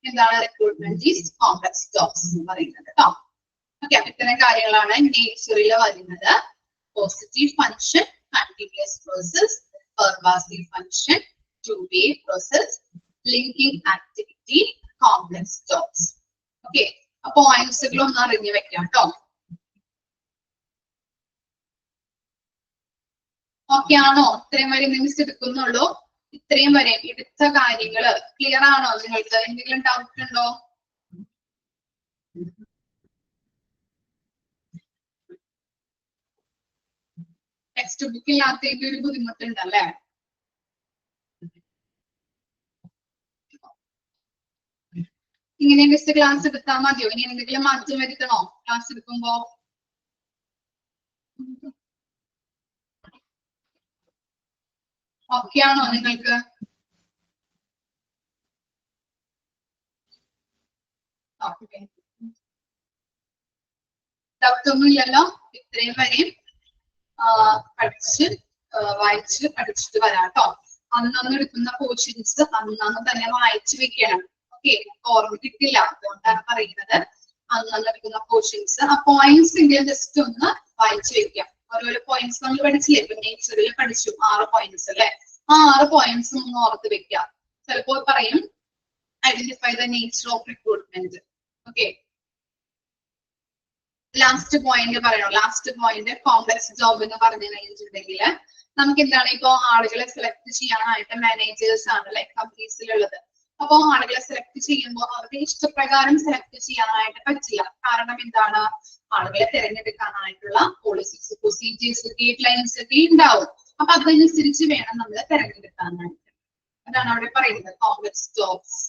എന്താണ് റിക്രൂട്ട്മെന്റ് ഈസ് കോംപ്ലക്സ് ജോബ്സ് എന്ന് പറയുന്നത് കേട്ടോ. ഓക്കെ, അപ്പൊ ഇത്തരം കാര്യങ്ങളാണ് നേച്ചറിൽ വരുന്നത്. Positive function, continuous process, pervasive function, two-way process, linking activity, complex jobs. Okay, അപ്പൊ പോയിന്റ്സുകൾ ഒന്ന് അറിഞ്ഞു വെക്കാം കേട്ടോ. ഓക്കെ ആണോ? ഇത്രയും വരെ മിസ് എടുക്കുന്നുള്ളൂ. ഇത്രയും വരെ എടുത്ത കാര്യങ്ങള് ക്ലിയർ ആണോ നിങ്ങൾക്ക്? എന്തെങ്കിലും ഡൗട്ട് ഉണ്ടോ? ടെക്സ്റ്റ് ബുക്കില്ലാത്തതിന്റെ ഒരു ബുദ്ധിമുട്ടുണ്ടല്ലേ? ഇങ്ങനെ മിസ് ക്ലാസ് എടുത്താൽ മതിയോ? ഇനി എന്തെങ്കിലും മാറ്റം വരുത്തണോ ക്ലാസ് എടുക്കുമ്പോ? ഓക്കെ ആണോ നിങ്ങൾക്ക്? ഡൗട്ട് ഒന്നും ഇല്ലല്ലോ? ഇത്രയും വരെയും വായിച്ച് പഠിച്ചിട്ട് വരാം കേട്ടോ. അന്നന്ന് എടുക്കുന്ന പോർഷൻസ് അന്നന്ന് തന്നെ വായിച്ചു വെക്കണം. ഓക്കെ, ഓർമ്മിക്കില്ല, അതുകൊണ്ടാണ് പറയുന്നത്. അന്നന്ന് എടുക്കുന്ന പോർഷൻസ് ആ പോയിന്റ്സ് എങ്കിലും ജസ്റ്റ് ഒന്ന് വായിച്ചു വെക്കാം. ഓരോരോ പോയിന്റ്സ് നമ്മൾ പഠിച്ചില്ലേ? ഇപ്പൊ നേച്ചറിൽ പഠിച്ചു 6 പോയിന്റ്സ് അല്ലെ. ആ 6 പോയിന്റ്സ് ഒന്ന് ഓർത്ത് വെക്കാം. ചിലപ്പോൾ പറയും identify the nature of recruitment. Okay, last point പറയണോ? ലാസ്റ്റ് പോയിന്റ് കോംപ്ലക്സ് ജോബ് എന്ന് പറഞ്ഞു കഴിഞ്ഞിട്ടുണ്ടെങ്കിൽ നമുക്ക് എന്താണ്, ഇപ്പോ ആളുകളെ സെലക്ട് ചെയ്യാനായിട്ട് മാനേജേഴ്സ് ആണ് ലൈക് കമ്പനീസിലുള്ളത്. അപ്പോ ആളുകളെ സെലക്ട് ചെയ്യുമ്പോൾ അവരുടെ ഇഷ്ടപ്രകാരം സെലക്ട് ചെയ്യാനായിട്ട് പറ്റില്ല. കാരണം എന്താണ്, ആളുകളെ തിരഞ്ഞെടുക്കാനായിട്ടുള്ള പോളിസീസ്, പ്രൊസീജിയേഴ്സ്, ഗൈഡ് ലൈൻസ് ഒക്കെ ഉണ്ടാവും. അപ്പൊ അതനുസരിച്ച് വേണം നമ്മൾ തിരഞ്ഞെടുക്കാനായിട്ട്. അതാണ് അവിടെ പറയുന്നത് കോംപ്ലക്സ് ജോബ്സ്.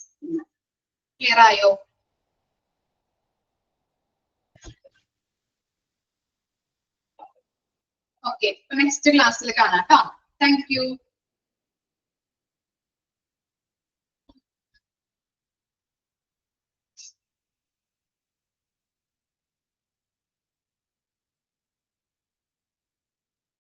ക്ലിയർ ആയോ? ഓക്കെ, നെക്സ്റ്റ് ക്ലാസ്സിൽ കാണാം കേട്ടോ. Thank you.